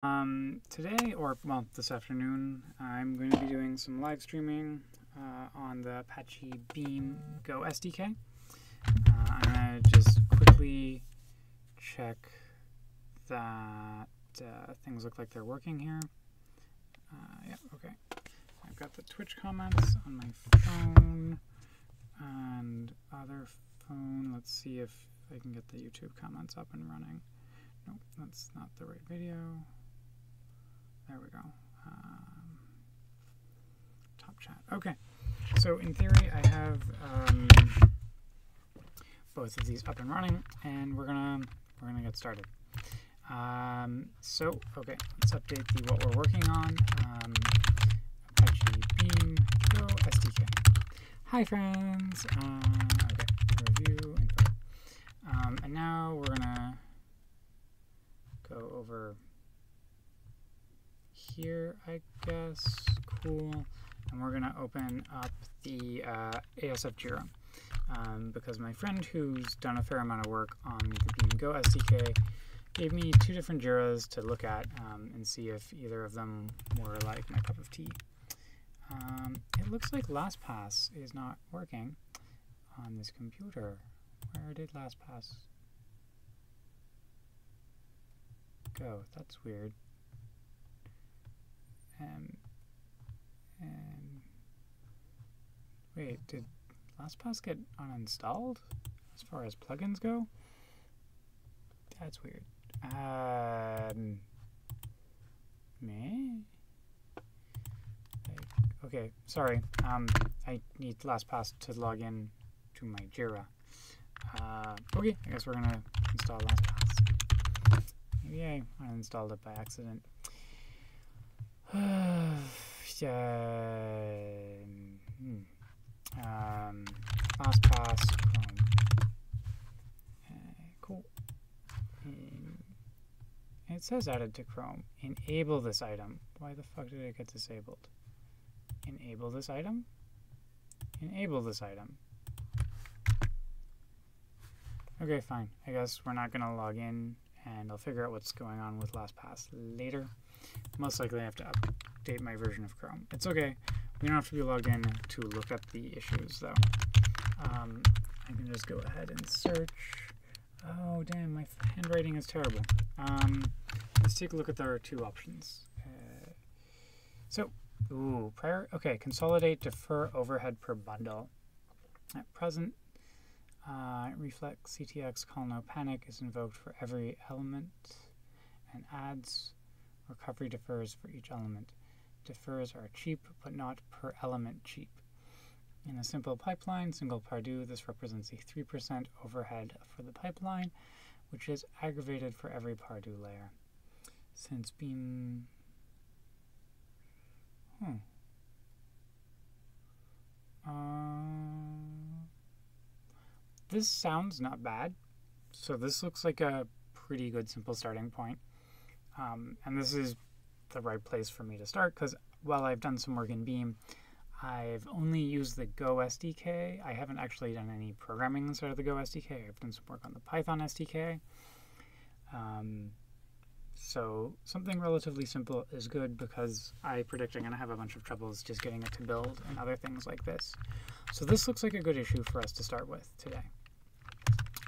Today, or well, this afternoon, I'm going to be doing some live streaming on the Apache Beam Go Sdk. I'm going to just quickly check that things look like they're working here. Yeah, okay. I've got the Twitch comments on my phone and other phone. Let's see if I can get the YouTube comments up and running. Nope, that's not the right video. There we go. Top chat. Okay. So in theory, I have both of these up and running, and we're gonna get started. So okay, let's update what we're working on. Apache Beam Go Sdk. Hi friends. Okay. Review info. And now we're gonna go over here, I guess. Cool. And we're going to open up the ASF Jira because my friend who's done a fair amount of work on the Beam Go SDK gave me two different Jiras to look at and see if either of them were like my cup of tea. It looks like LastPass is not working on this computer. Where did LastPass go? That's weird. And wait, did LastPass get uninstalled as far as plugins go? That's weird. Me? Okay, sorry. I need LastPass to log in to my Jira. Okay, I guess we're gonna install LastPass. Maybe I uninstalled it by accident. LastPass Chrome. Cool. It says added to Chrome. Enable this item. Why the fuck did it get disabled? Enable this item? Enable this item. Okay, fine. I guess we're not gonna log in, and I'll figure out what's going on with LastPass later. Most likely I have to update my version of Chrome. It's okay. We don't have to be logged in to look up the issues, though. I can just go ahead and search. Oh, damn, my handwriting is terrible. Let's take a look at our two options. Okay, consolidate, defer overhead per bundle. At present, reflex CTX call no panic is invoked for every element and adds recovery defers for each element. Defers are cheap, but not per element cheap. In a simple pipeline, single Pardue, this represents a 3% overhead for the pipeline, which is aggravated for every Pardue layer. Since Beam... This sounds not bad. So this looks like a pretty good simple starting point. And this is the right place for me to start because while I've done some work in Beam, I've only used the Go SDK. I haven't actually done any programming inside of the Go SDK. I've done some work on the Python SDK. So something relatively simple is good because I predict I'm going to have a bunch of troubles just getting it to build and other things like this. So this looks like a good issue for us to start with today.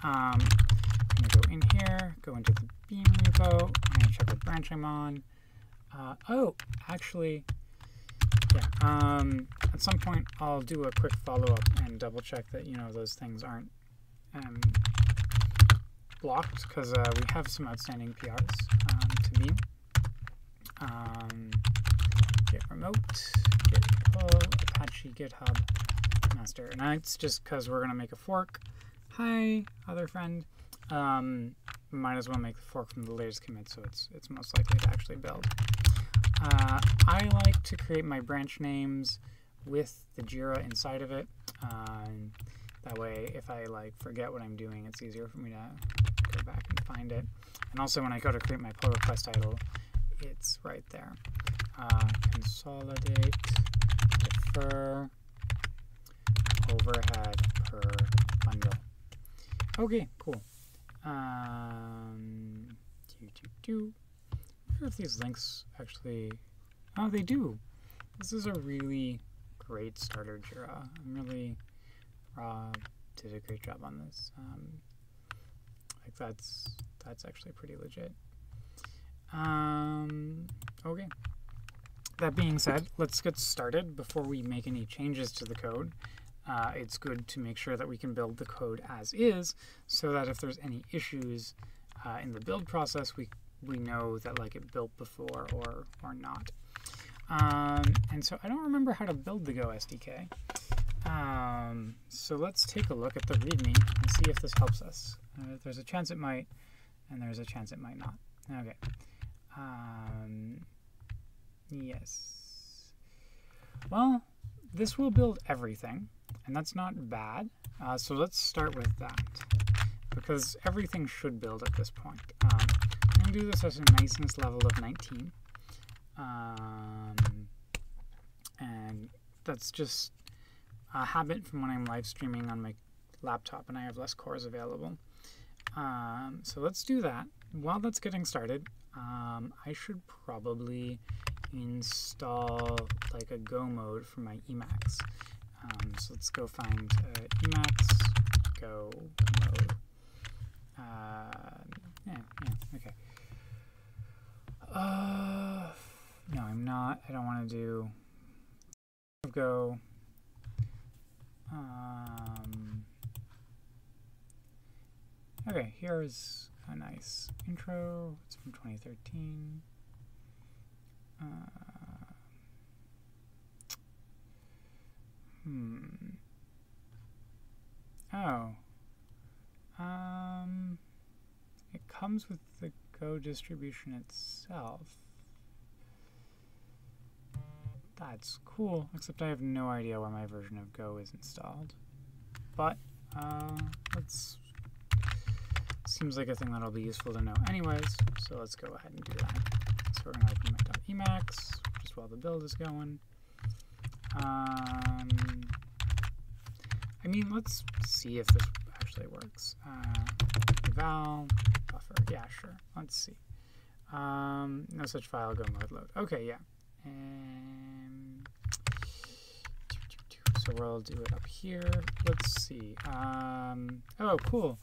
I'm going to go in here, go into the Beam repo, I'm going to check what branch I'm on. Actually, yeah, at some point I'll do a quick follow-up and double-check that, those things aren't blocked, because we have some outstanding PRs to Beam. Git remote, git pull, Apache, GitHub, master. And that's just because we're going to make a fork. Hi, other friend. Might as well make the fork from the latest commit, so it's most likely to actually build. I like to create my branch names with the Jira inside of it. That way, if I forget what I'm doing, it's easier for me to go back and find it. And also, when I go to create my pull request title, it's right there. Consolidate, defer, overhead per bundle. Okay, cool. sure if these links actually... Oh, they do! This is a really great starter Jira. I'm really... did a great job on this. Like that's actually pretty legit. Okay. That being said, let's get started. Before we make any changes to the code, it's good to make sure that we can build the code as is, so that if there's any issues in the build process, we know that like it built before or not. And so I don't remember how to build the Go SDK. So let's take a look at the README and see if this helps us. There's a chance it might, and there's a chance it might not. Okay. Yes. Well, this will build everything, and that's not bad. So let's start with that, because everything should build at this point. I'm going to do this as a niceness level of 19. And that's just a habit from when I'm live streaming on my laptop and I have less cores available. So let's do that. While that's getting started, I should probably install like a Go mode for my Emacs. So let's go find Emacs Go mode. Okay. No, I'm not. I don't want to do Go. Okay, here's a nice intro. It's from 2013. It comes with the Go distribution itself. That's cool, except I have no idea where my version of Go is installed. But, seems like a thing that'll be useful to know anyways, so let's go ahead and do that. So we're going to open my .emacs just while the build is going. I mean, let's see if this actually works. Eval, buffer, yeah, sure. Let's see. No such file, Go mode load. Okay, yeah. So we'll do it up here. Let's see. Oh, cool.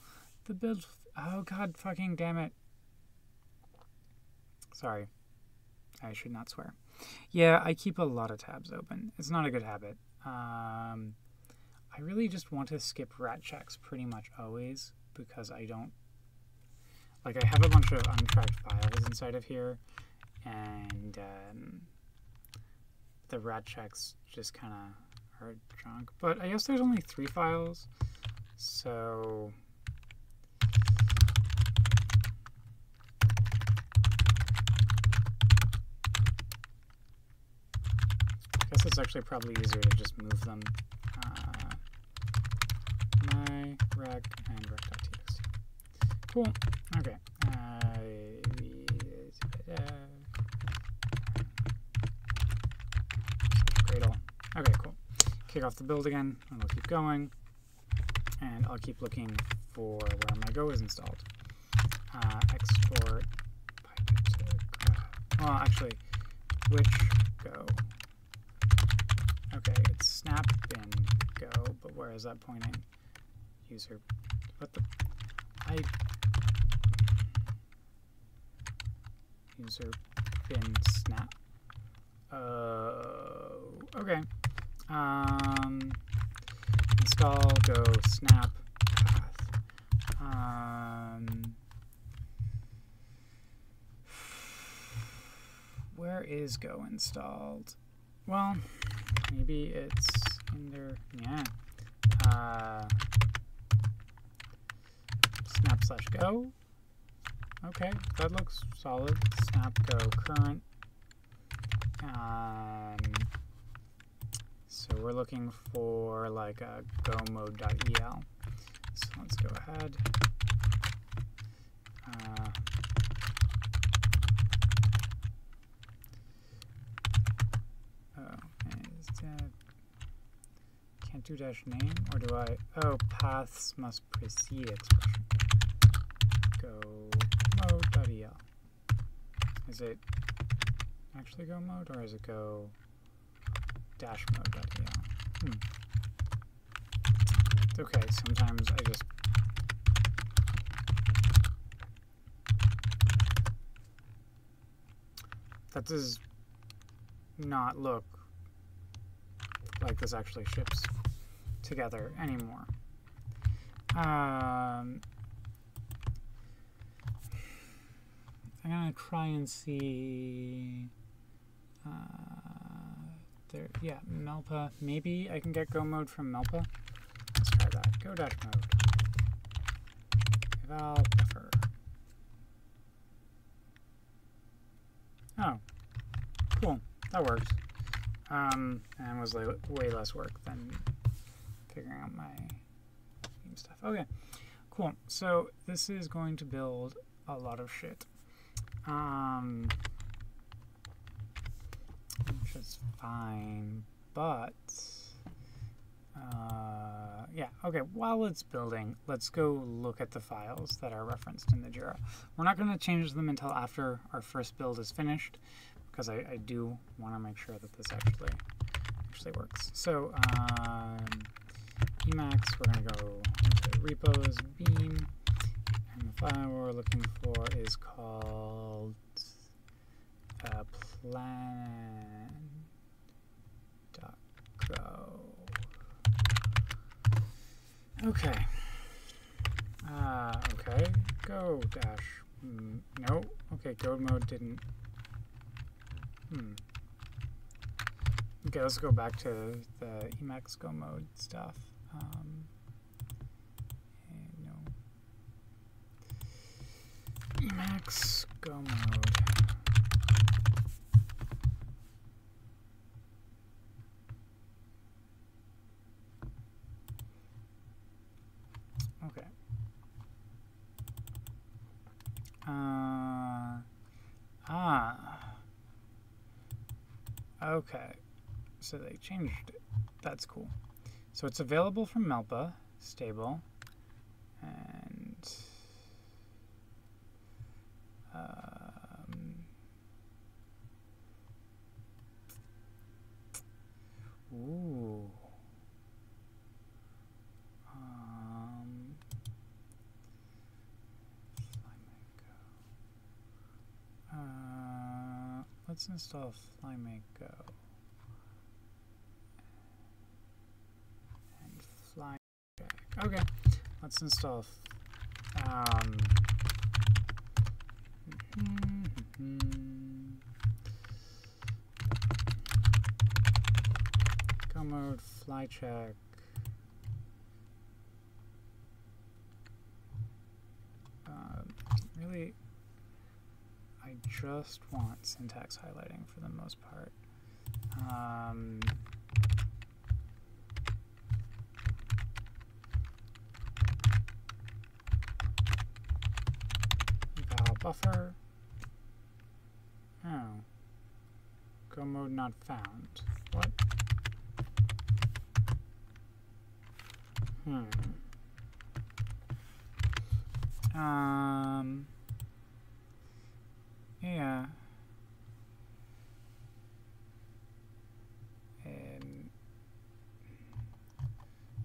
The build. Oh, God fucking damn it. Sorry. I should not swear. Yeah, I keep a lot of tabs open. It's not a good habit. I really just want to skip rat checks pretty much always because I don't. Like, I have a bunch of untracked files inside of here, and the rat checks just kind of are junk. But I guess there's only 3 files, so I guess it's actually probably easier to just move them. My rec and rec.txt. Cool. Okay. Gradle. Okay, cool. Kick off the build again, and we'll keep going. And I'll keep looking for where my Go is installed. Export well, actually, which Go? Okay, it's snap bin Go, but where is that pointing? User. What the? User bin snap. Okay. Install Go snap path. Where is Go installed? Well, maybe it's in there. Yeah. Snap/go. Okay, that looks solid. Snap go current. So we're looking for like a go mode.el. So let's go ahead. Can't do dash name, or do I? Oh, paths must precede expression. Go mode.el. Is it actually Go mode, or is it Go dash mode.el? It's okay, sometimes I just... That does not look like this actually ships together anymore. I'm gonna try and see there. Yeah, Melpa. Maybe I can get Go mode from Melpa. Let's try that. Go dash mode. Eval buffer. Oh, cool. That works. And was way less work than figuring out my game stuff. Okay, cool. So this is going to build a lot of shit. Which is fine, but yeah, okay, while it's building, let's go look at the files that are referenced in the Jira. We're not going to change them until after our first build is finished, because I do want to make sure that this actually works. So Emacs, we're going to go into repos, beam, and the file we're looking for is called plan.go. Okay. Okay. Go dash. No. Okay, Go mode didn't. Okay, let's go back to the Emacs Go mode stuff. No. Emacs Go mode. Okay. Okay. So they changed it. That's cool. So it's available from Melpa, stable, and ooh. Let's install FlyMakeGo and FlyJack. Okay, let's install Go mode, FlyCheck. Really, I just want syntax highlighting for the most part. Eval buffer. Oh. Go mode not found. What? Yeah.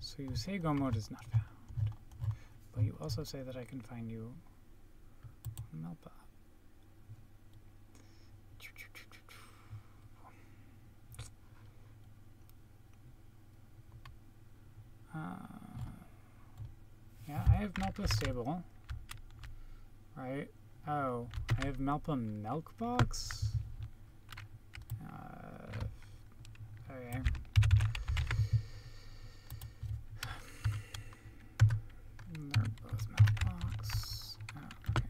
So you say Go mode is not found, but you also say that I can find you on Melpa. Yeah, I have Melpa stable, right? Oh, I have Melpa Milkbox? Okay. They're both Milkbox. Oh, okay.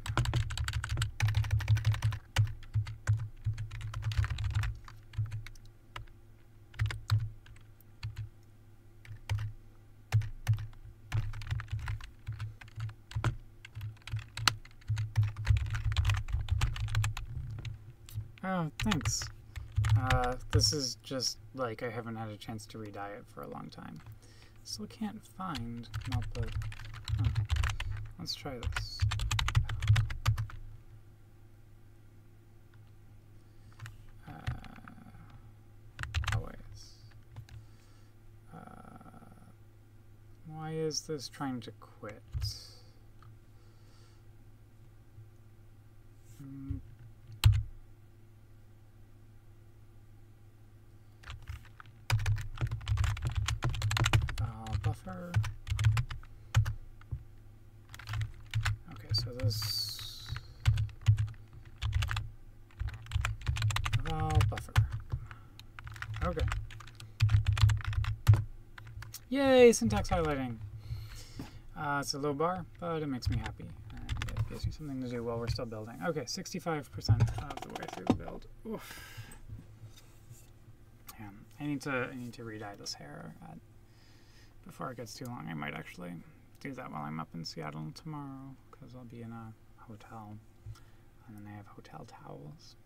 Oh, thanks. This is just like I haven't had a chance to re-dye it for a long time. Still can't find Melpa. Oh. Let's try this. is this trying to quit? Buffer. Okay, so this buffer. Okay. Yay, syntax highlighting. It's a low bar, but it makes me happy. And it gives me something to do while we're still building. Okay, 65% of the way through the build. Oof. Yeah, I need to re-dye this hair before it gets too long. I might actually do that while I'm up in Seattle tomorrow, because I'll be in a hotel, and then they have hotel towels.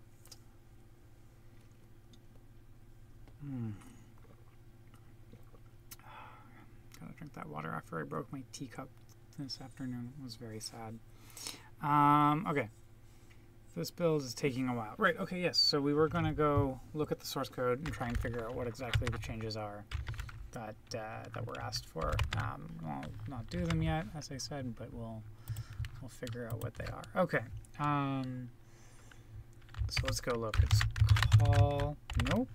Gotta drink that water after I broke my teacup this afternoon. It was very sad. Okay. This build is taking a while. Right, okay, yes. So we were going to go look at the source code and try and figure out what exactly the changes are that were asked for. I'll not do them yet, as I said, but we'll figure out what they are. Okay. So let's go look. It's call... Nope.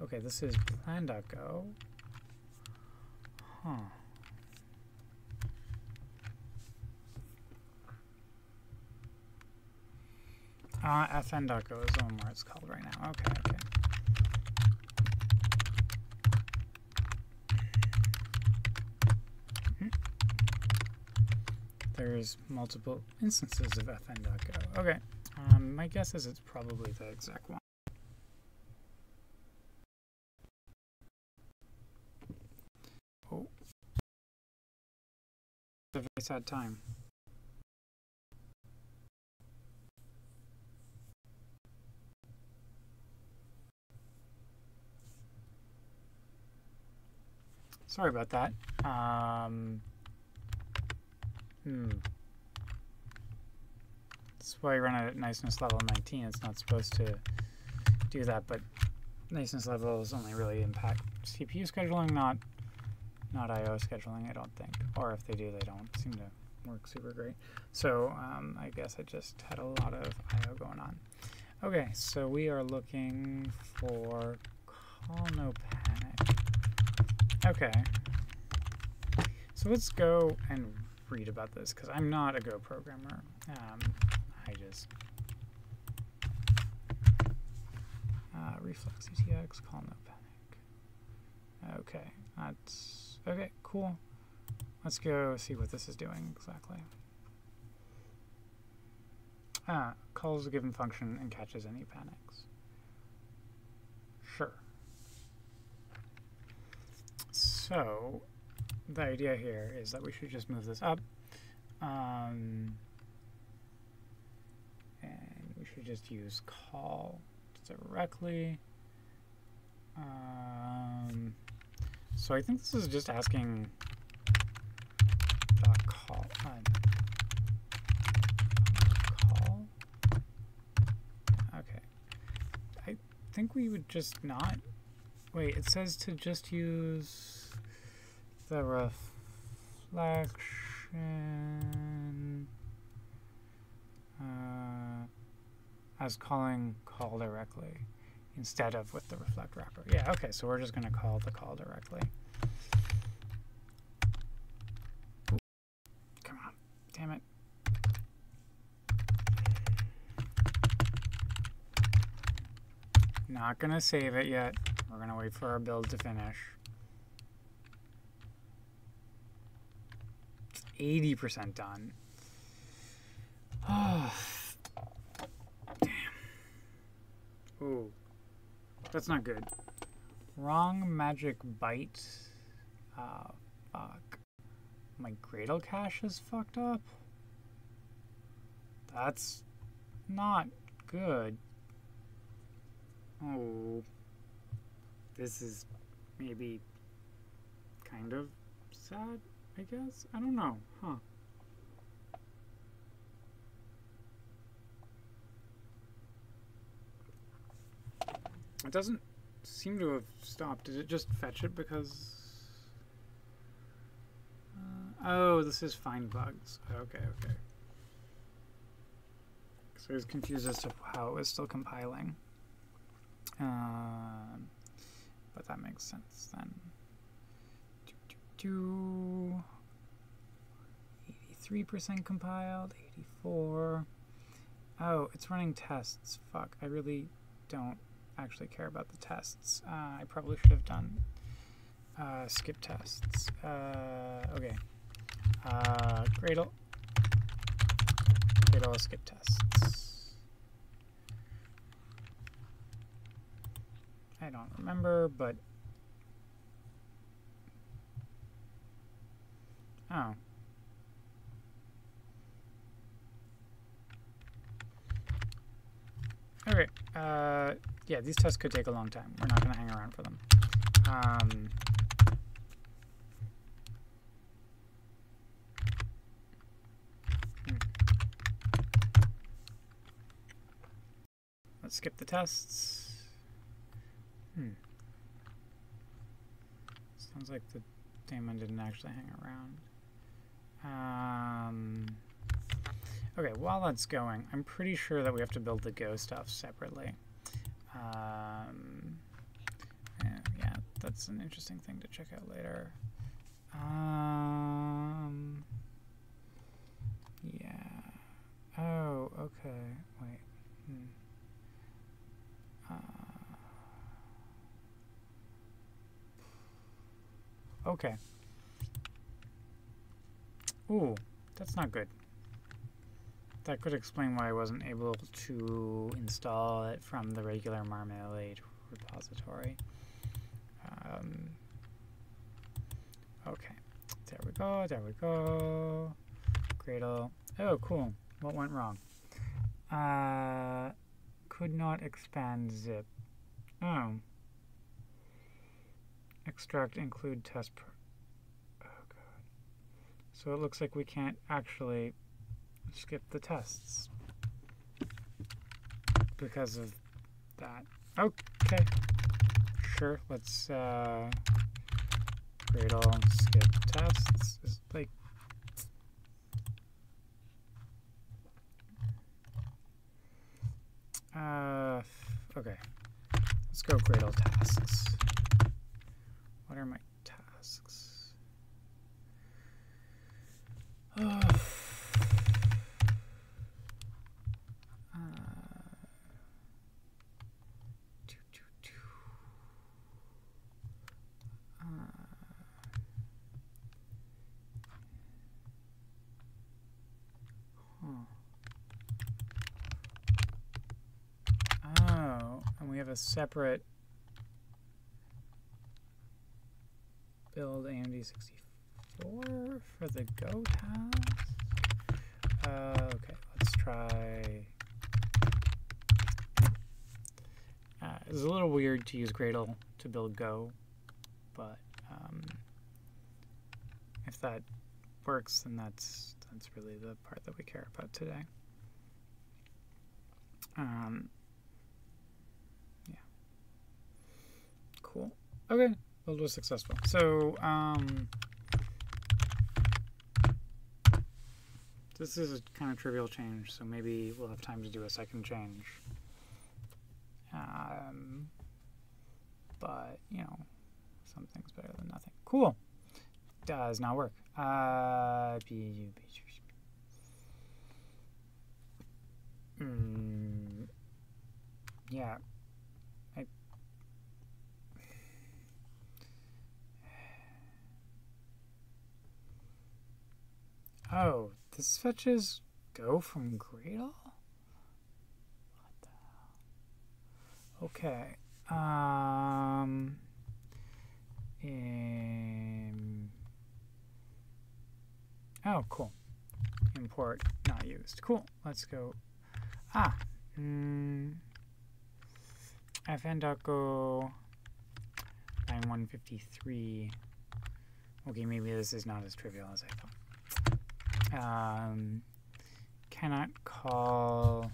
Okay, this is plan.go. Huh. fn.go is the one where it's called right now. Okay, okay. There's multiple instances of fn.go. Okay. My guess is it's probably the exact one. Oh. It's a very sad time. Sorry about that. That's why I run at niceness level 19. It's not supposed to do that, but niceness levels only really impact CPU scheduling, not I/O scheduling, I don't think. Or if they do, they don't seem to work super great. So I guess I just had a lot of I/O going on. Okay, so we are looking for call no panic. Okay. So let's go and read about this, because I'm not a Go programmer. I just... reflex UTX, call no panic. Okay, that's... Okay, cool. Let's go see what this is doing exactly. Calls a given function and catches any panics. Sure. So, the idea here is that we should just move this up. And we should just use call directly. So I think this is just asking call. Call. Okay. I think we would just not. Wait, it says to just use the reflection as calling call directly instead of with the reflect wrapper. Yeah, okay, so we're just going to call the call directly. Ooh, come on, damn it. Not going to save it yet. We're going to wait for our build to finish. 80% done. Oh, damn. Ooh, that's not good. Wrong magic byte. Fuck. My Gradle cache is fucked up. That's not good. Oh, this is maybe kind of sad, I guess? I don't know, huh? It doesn't seem to have stopped. Did it just fetch it because Oh, this is find bugs. Okay, okay. So I was confused as to how it was still compiling. But that makes sense then. 83% compiled, 84. Oh, it's running tests. Fuck, I really don't actually care about the tests. I probably should have done skip tests. Okay. Gradle skip tests. I don't remember, but oh. Okay. Yeah, these tests could take a long time. We're not going to hang around for them. Let's skip the tests. Sounds like the daemon didn't actually hang around. Okay, while that's going, I'm pretty sure that we have to build the Go stuff separately. Yeah, that's an interesting thing to check out later. Yeah. Oh, okay. Wait. Okay. Ooh, that's not good. That could explain why I wasn't able to install it from the regular Marmalade repository. Okay, there we go, there we go. Gradle. Oh, cool. What went wrong? Could not expand zip. Oh. Extract include test. Oh, God. So it looks like we can't actually skip the tests because of that. Okay. Sure, let's Gradle skip tests. Is like okay. Let's go Gradle tasks. What are my tasks? Oh, and we have a separate build AMD 64 for the Go task. Okay, let's try. It's a little weird to use Gradle to build Go, but if that works, then that's really the part that we care about today. Yeah. Cool. Okay, build was successful. So this is a kind of trivial change, so maybe we'll have time to do a second change. But, you know, something's better than nothing. Cool. Does not work. Yeah. Oh, this fetches Go from Gradle? What the hell? Okay. Oh, cool. Import not used. Cool. Let's go. fn.go line 153. Okay, maybe this is not as trivial as I thought. Cannot call.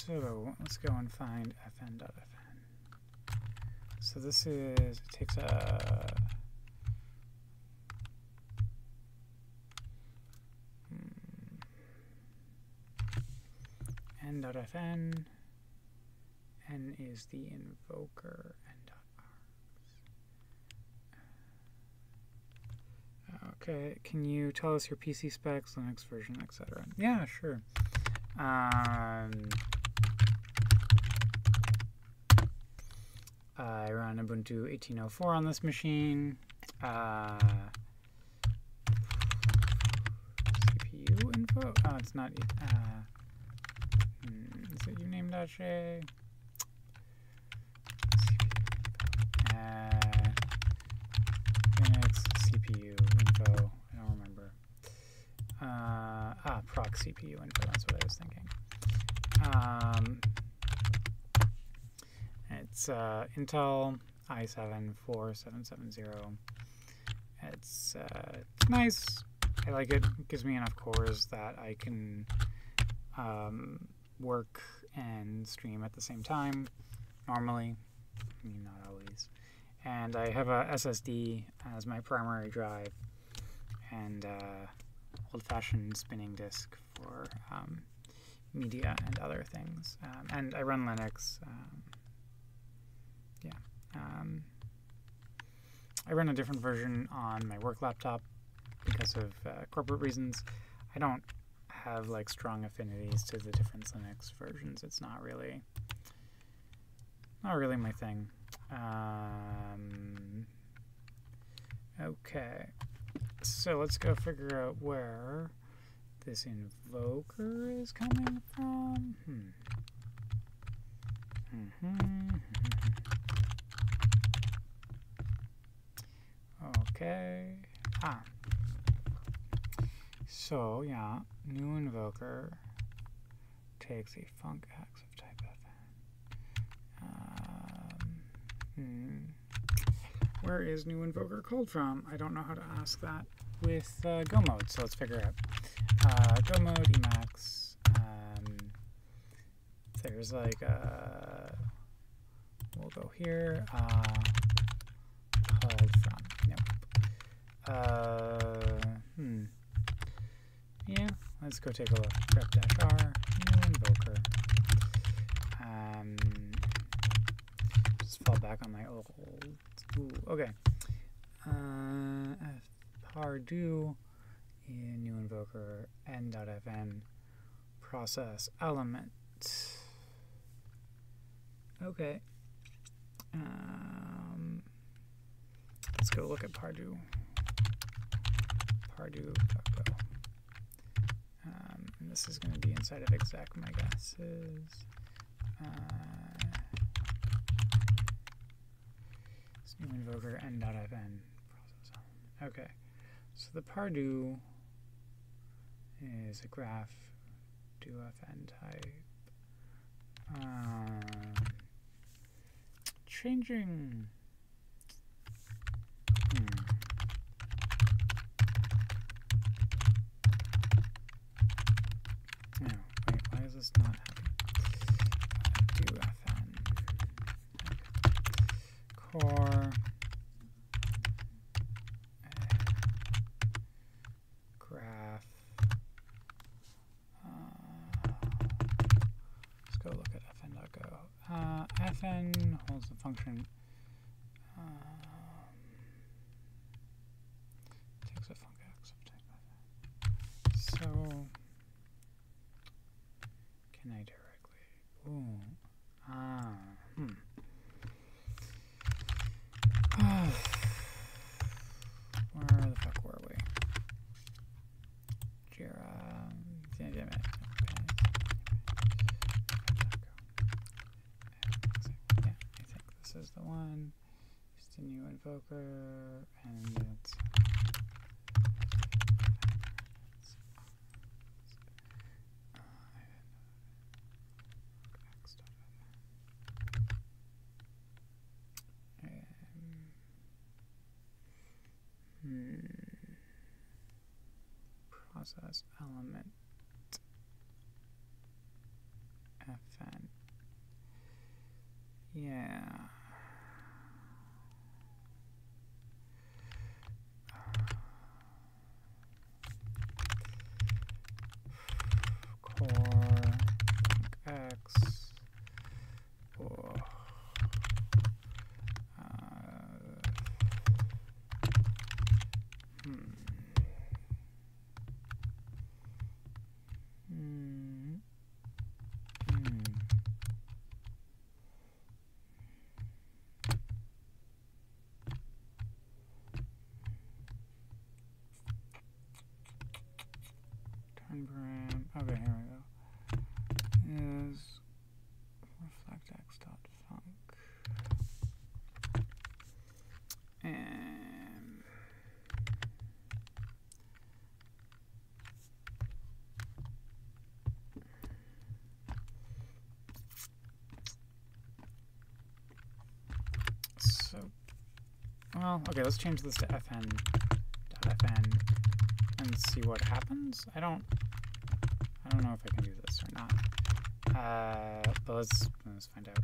So let's go and find fn.fn. So this is, it takes a n.fn, n is the invoker, n.args. Okay, can you tell us your PC specs, Linux version, etc.? Yeah, sure. I run Ubuntu 18.04 on this machine. CPU info? Oh, it's not. Is it uname.j? Unix CPU info. I don't remember. Proc CPU info. That's what I was thinking. It's Intel i7-4770. It's nice. I like it. It gives me enough cores that I can work and stream at the same time. Normally, I mean, not always. And I have a SSD as my primary drive, and old-fashioned spinning disk for media and other things. And I run Linux. I run a different version on my work laptop because of corporate reasons. I don't have like strong affinities to the different Linux versions. It's not really my thing. Okay, so let's go figure out where this invoker is coming from. Okay. So yeah, new invoker takes a funcx of type fn. Where is new invoker called from? I don't know how to ask that with Go mode, so let's figure it out. Go mode emacs. There's like we'll go here. Called from. Nope. Yeah, let's go take a look. grep-r, new invoker. Just fall back on my old. Ooh, okay. Pardue, new invoker, n.fn, process element. Okay. Let's go look at Pardue. Pardue.go. And this is going to be inside of exec, my guess is. New invoker n.fn process. Okay, so the Pardue is a graph do fn type. Changing. No, wait, why is this not happening? Do fn. Core. Graph. Let's go look at fn.go. Fn holds the function. Takes a funcx of type fn. So can I directly? Ooh. Where the fuck were we? Jira. Damn it. Yeah, I think this is the one. It's the new invoker, and it's process element fn. Yeah. Core x. Oh. Okay, here we go. Is reflectx.func. And so, well, okay, let's change this to fn.fn and see what happens. I don't know if I can do this or not. But let's find out.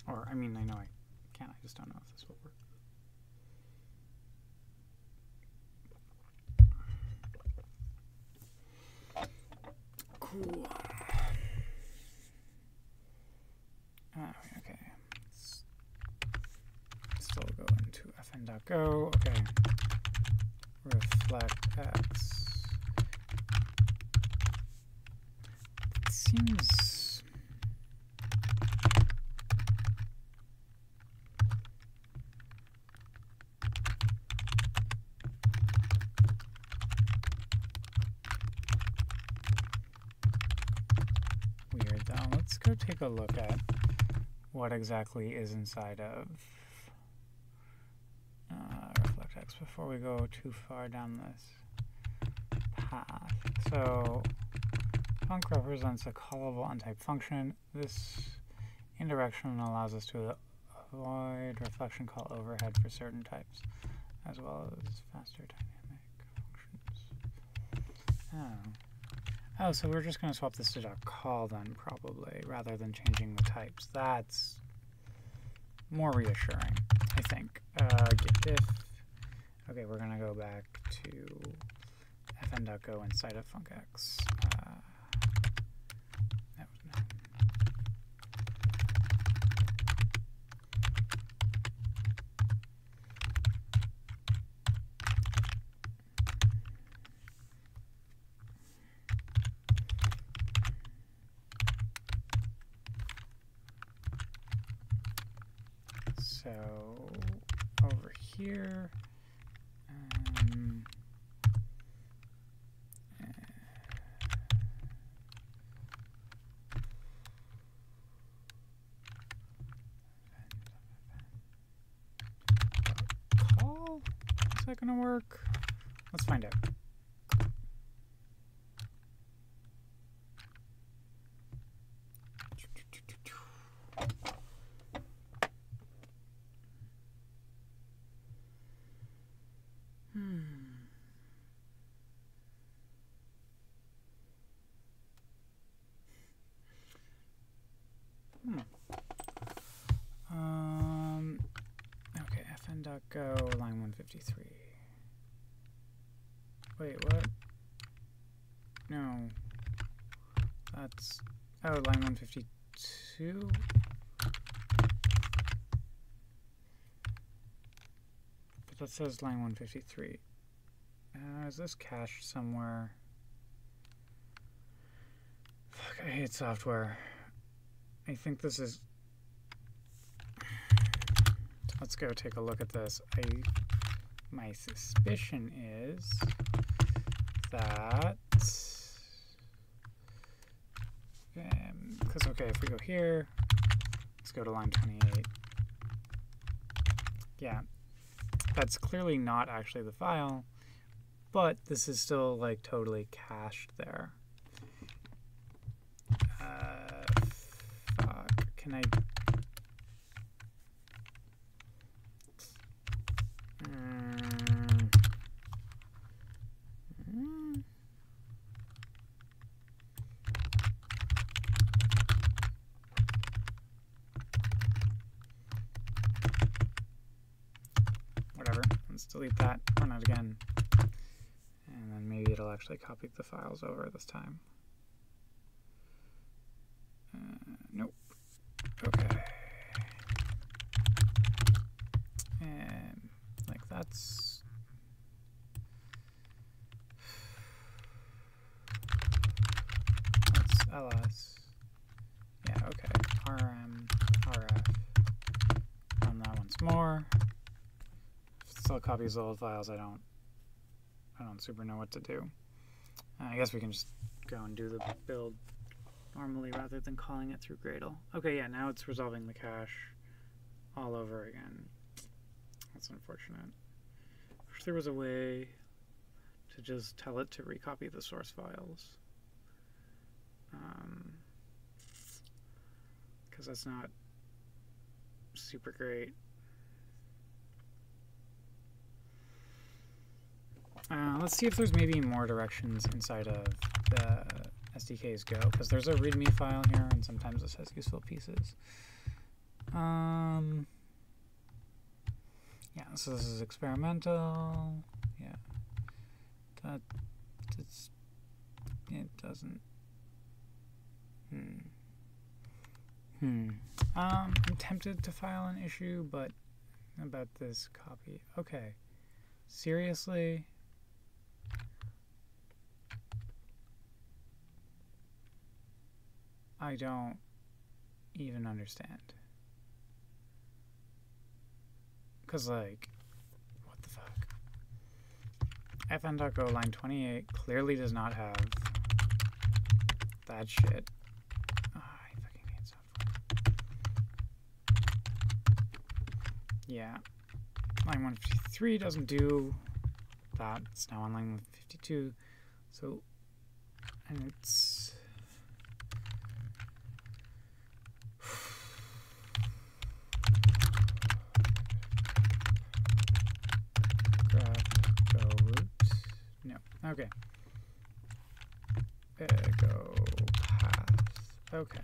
Or, I mean, I know I can, I just don't know if this will work. Cool. Okay. Let's still go into fn.go. Okay. Reflectx. It seems weird though. Let's go take a look at what exactly is inside of reflectx before we go too far down this path. So func represents a callable untyped function. This indirection allows us to avoid reflection call overhead for certain types, as well as faster dynamic functions. Oh, so we're just going to swap this to .call then, probably, rather than changing the types. That's more reassuring, I think. Git diff. Okay, we're going to go back to fn.go inside of funcx. That was no. So over here, call? Is that gonna work? Let's find out. Okay, fn.go, line 153. Wait, what? No. That's, oh, line 152? But that says line 153. Is this cached somewhere? Fuck, I hate software. I think this is... Let's go take a look at this. My suspicion is that... Because, okay, if we go here, let's go to line 28. Yeah, that's clearly not actually the file, but this is still, like, totally cached there. Fuck, can I... whatever. Let's delete that, run it again, and then maybe it'll actually copy the files over this time. Nope. Okay. And like that's ls. Yeah, okay. rm, rf. Run that once more. If it still copies the old files, I don't super know what to do. I guess we can just go and do the build normally rather than calling it through Gradle. Okay, yeah, now it's resolving the cache all over again. That's unfortunate. I wish there was a way to just tell it to recopy the source files. Because that's not super great. Let's see if there's maybe more directions inside of the SDK's Go, because there's a README file here, and sometimes this has useful pieces. Yeah, so this is experimental. Yeah, it doesn't. I'm tempted to file an issue, but about this copy. Okay, seriously. I don't even understand. Because, like, what the fuck? fn.go line 28 clearly does not have that shit. Oh, I fucking hate software. Yeah. Line 153 doesn't do that. It's now on line 152. So, and it's... Okay. Go path. Okay.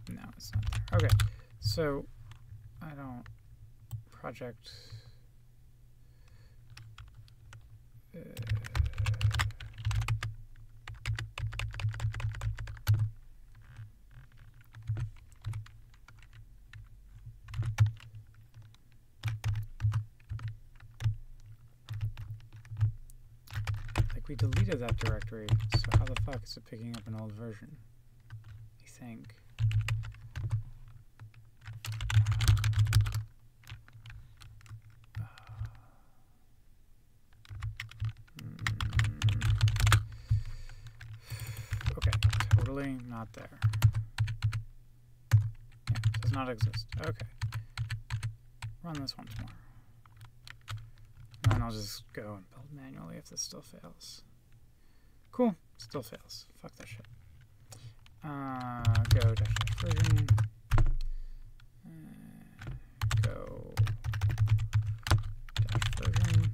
No, it's not there. Okay. So I don't project. We deleted that directory, so how the fuck is it picking up an old version? I think. Okay, totally not there. Yeah, does not exist. Okay. Run this once more. And then I'll just go and build manually if this still fails. Cool, still fails. Fuck that shit. Go dash version. Go dash version.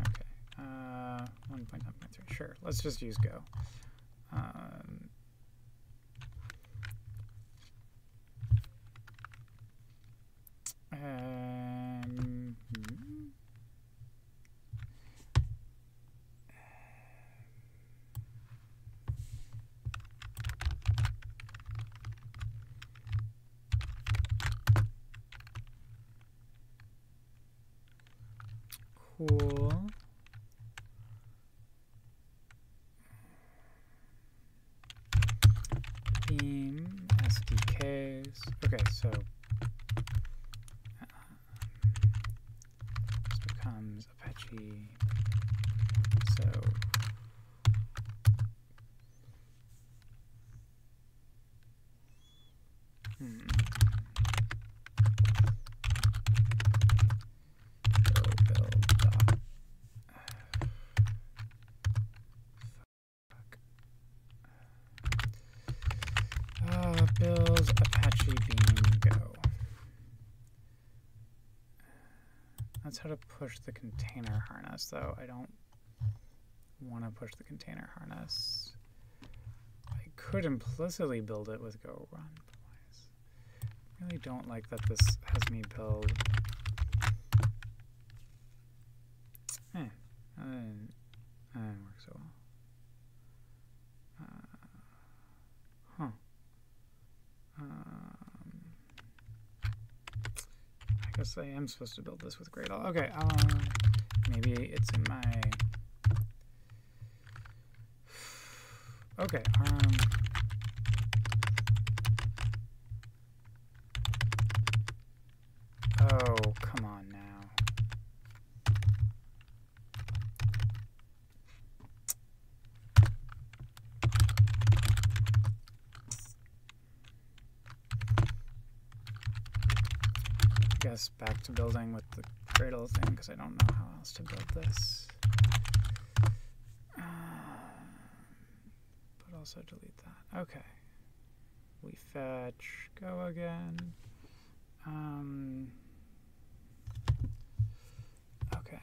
Okay. 1.9.3. Sure. Let's just use Go. Cool. Beam SDKs. Okay, so this becomes Apache. So build Apache Beam Go. That's how to push the container harness, though. I don't want to push the container harness. I could implicitly build it with Go run. don't like that this has me build. That didn't work so well. I guess I am supposed to build this with Gradle. Okay, maybe it's in my... Okay, oh, come on now. I guess back to building with the Gradle thing, because I don't know how else to build this. But also delete that. Okay. We fetch, go again. Okay.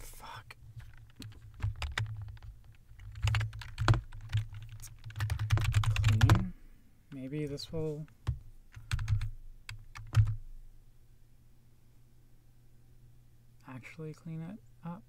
Fuck. Clean. Maybe this will... actually clean it up.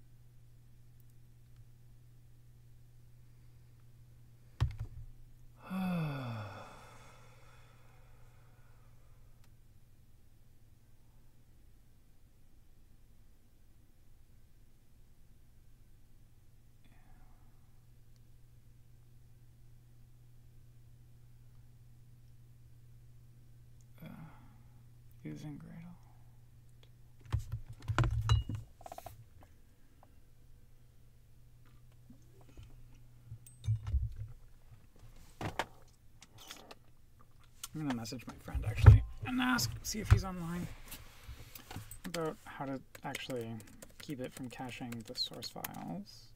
Using Gradle. I'm going to message my friend actually and see if he's online about how to actually keep it from caching the source files,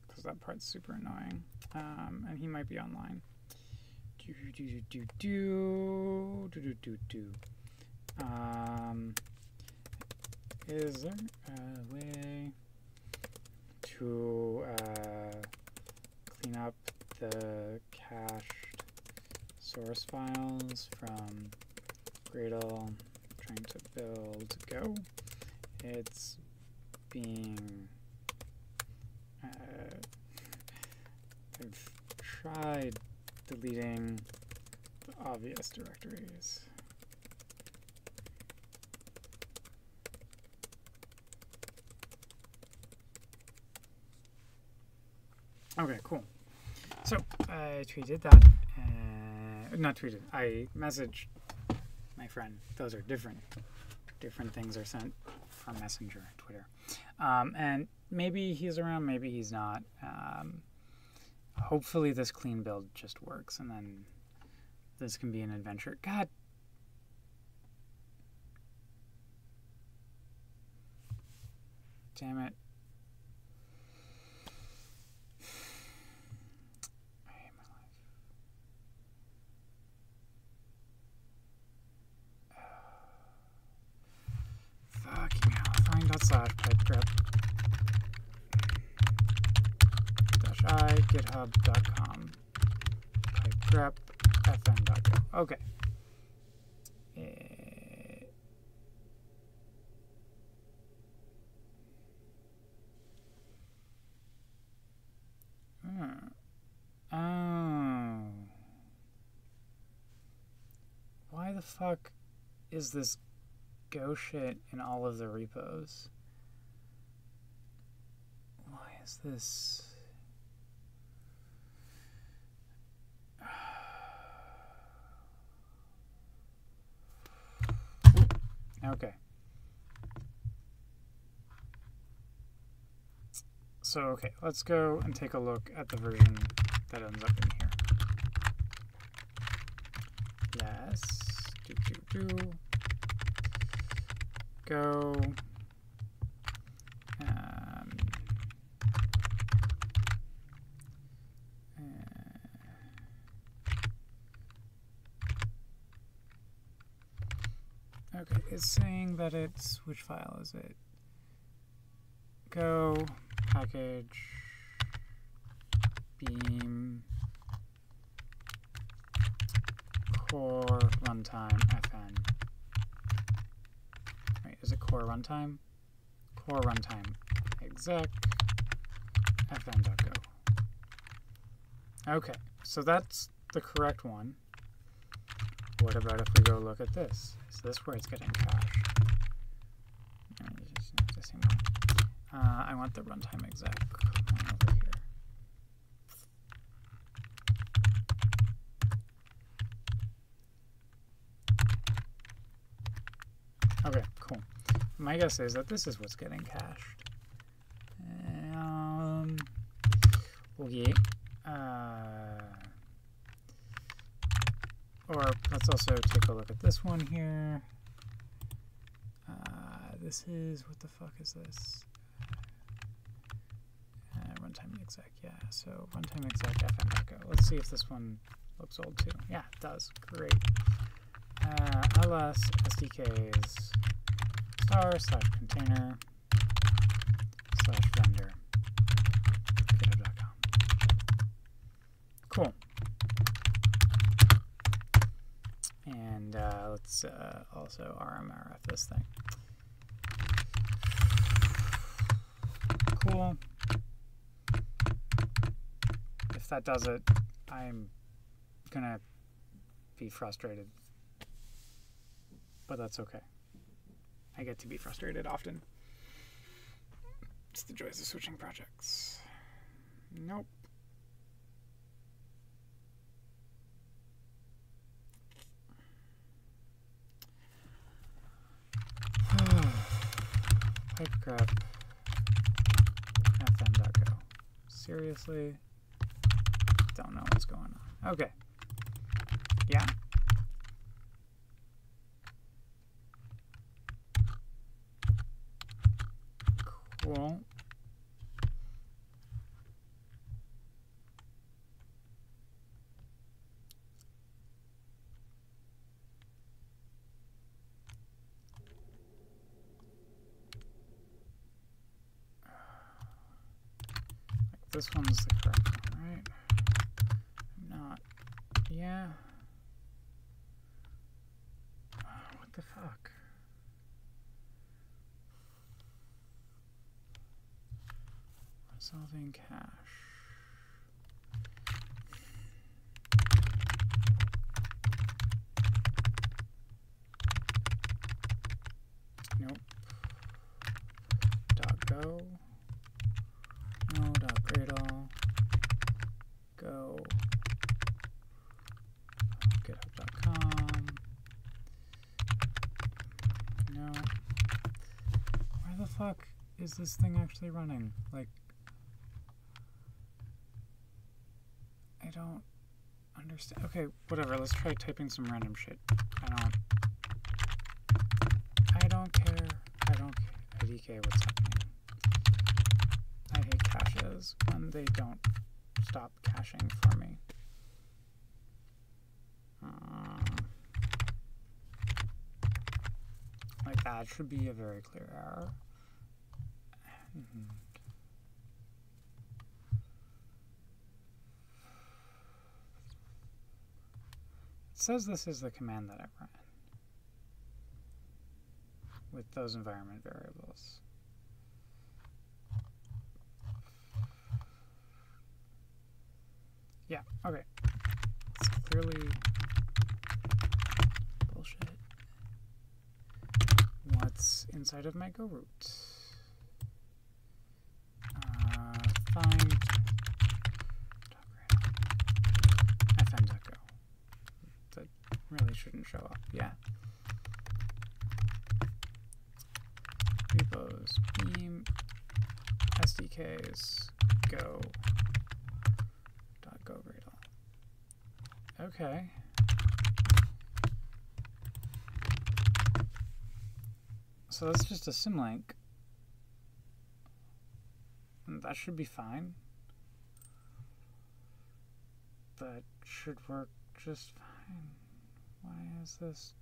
because that part's super annoying, and he might be online. Is there a way to clean up the cached source files from Gradle trying to build Go? It's being I've tried deleting the obvious directories. Okay, cool. So I tweeted that. Not tweeted. I messaged my friend. Those are different things are sent from Messenger, Twitter. And maybe he's around, maybe he's not. Hopefully this clean build just works, and then this can be an adventure. God. Damn it. I hate my life. Fucking hell. Find./pipe-grep -i github.com pipe-grep fm.go. Okay. Oh. Why the fuck is this Go shit in all of the repos? Why is this? Okay. So, okay, let's go and take a look at the version that ends up in here. Yes. Go. Okay, it's saying that it's, which file is it? go package beam core runtime fn. Wait, is it core runtime? Core runtime exec fn.go. Okay, so that's the correct one. What about if we go look at this? Is this where it's getting cached? I want the runtime exec one over here. Okay, cool. My guess is that this is what's getting cached. Okay. Or let's also take a look at this one here. This is, what the fuck is this? Runtime exec, yeah. So runtime exec fn.go. Let's see if this one looks old too. Yeah, it does. Great. ls sdks */container /vendor github.com. Cool. And let's also rmrf this thing. Cool. If that does it, I'm gonna be frustrated. But that's okay. I get to be frustrated often. It's the joys of switching projects. Nope. Pipe grep fn.go. Seriously? Don't know what's going on. Okay. Yeah. Cool. This one's the correct one, right? I'm not. Yeah. What the fuck? Resolving cache. Nope. .go. No, .gradle. Go. github.com. No. Where the fuck is this thing actually running? Like, I don't understand. Okay, whatever. Let's try typing some random shit. I don't care. I don't care. IDK, what's happening? I hate caches when they don't stop caching for me. Like that should be a very clear error. It says this is the command that I ran with those environment variables. Yeah, okay. It's clearly bullshit. What's inside of my Go root? Find fn.go. That really shouldn't show up. Yeah. Repos, beam, SDKs, go. Go Gradle. Okay. So that's just a symlink. And that should be fine. That should work just fine. Why is this?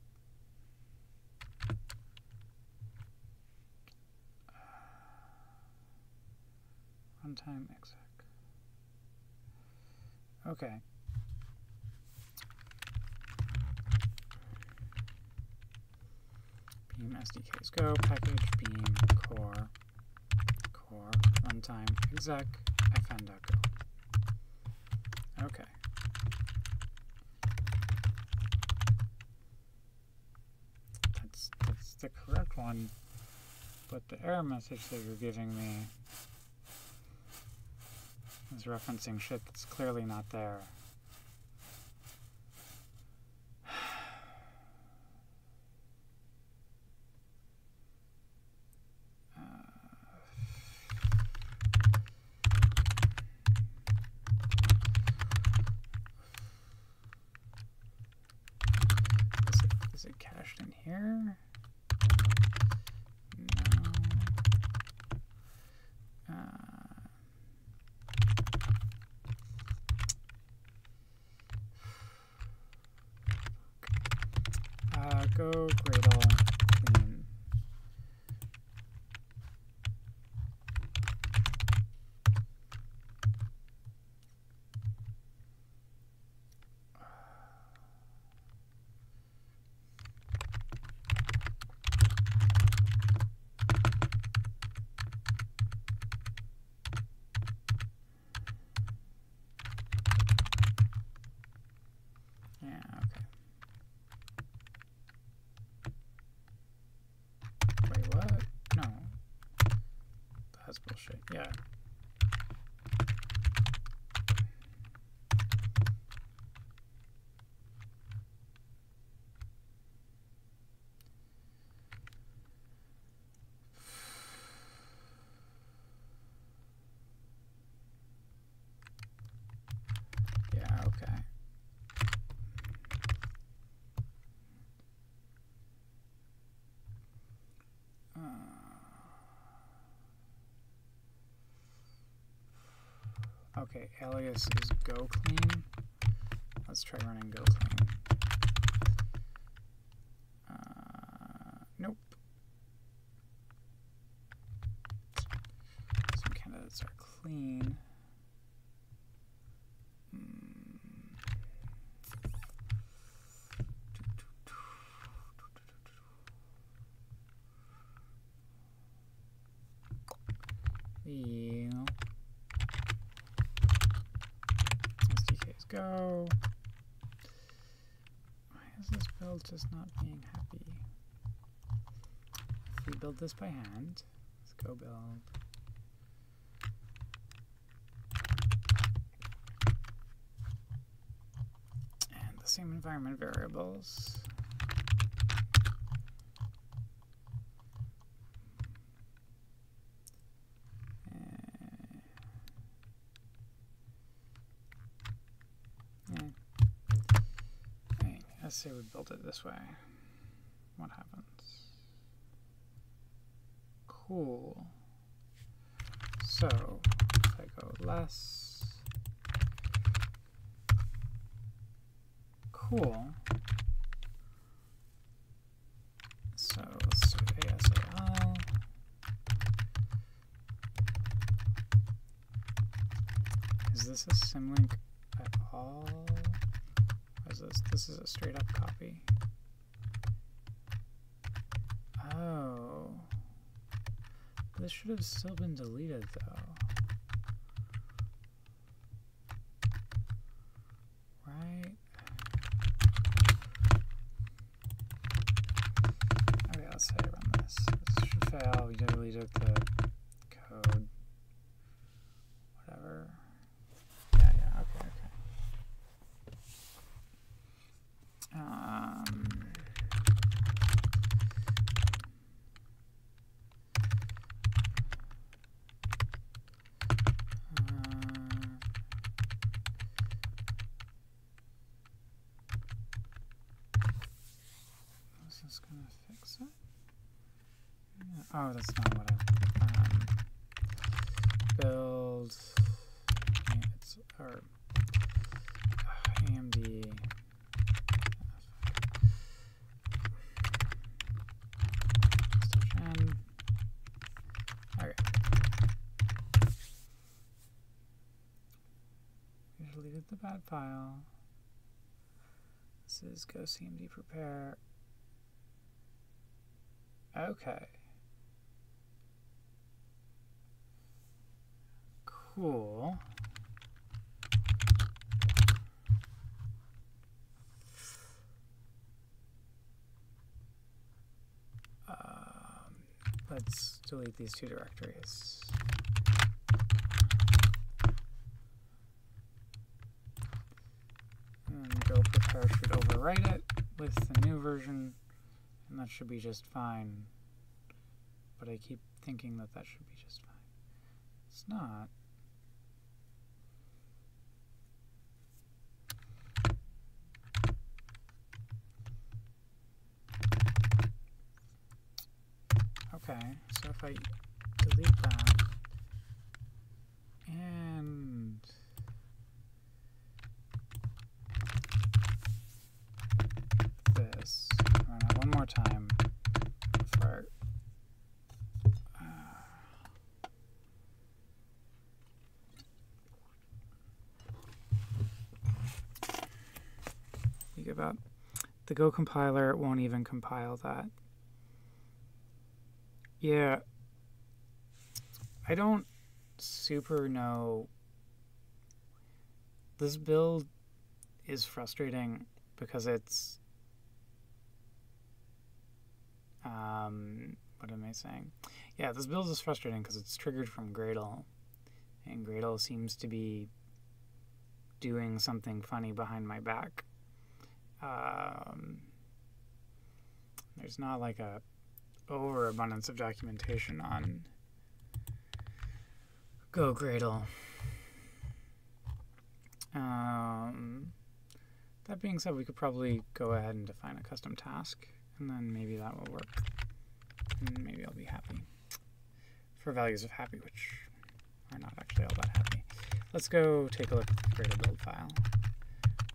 runtime exec. Okay. Beam SDKs go, package, beam, core, runtime, exec, fn.go. Okay. That's the correct one, but the error message that you're giving me is referencing shit that's clearly not there. Is it cached in here? No. Go Gradle clean. Yeah, okay. Wait, what? No. That's bullshit. Yeah. Yeah, okay. Okay, alias is go clean. Let's try running go clean. Nope. Some candidates are clean. SDKs go. Why is this build just not being happy? If we build this by hand, let's go build. And the same environment variables. Let's say we built it this way. What happens? Cool. So if I go less, cool. So let's do ASAL. Is this a symlink at all? What is this? This is a straight up copy. Oh. This should have still been deleted though. Right? Okay, let's say I run this. This should fail. We deleted the code. Whatever. Yeah, okay. Is this gonna fix it? Yeah. Oh, that's not what I build. Yeah, it's our AMD. Okay. the bad file. This is Go CMD prepare. Okay. Cool. Let's delete these two directories. And Go prepare should overwrite it with the new version, and that should be just fine. But I keep thinking that that should be just fine. It's not. Okay, so if I delete that and this, run it one more time before think about the Go compiler, it won't even compile that. Yeah, I don't super know. This build is frustrating because it's, what am I saying? Yeah, this build is frustrating because it's triggered from Gradle, and Gradle seems to be doing something funny behind my back. There's not like a overabundance of documentation on Go Gradle. That being said, we could probably go ahead and define a custom task, and then maybe that will work. And maybe I'll be happy. For values of happy, which are not actually all that happy. Let's go take a look at the Gradle build file.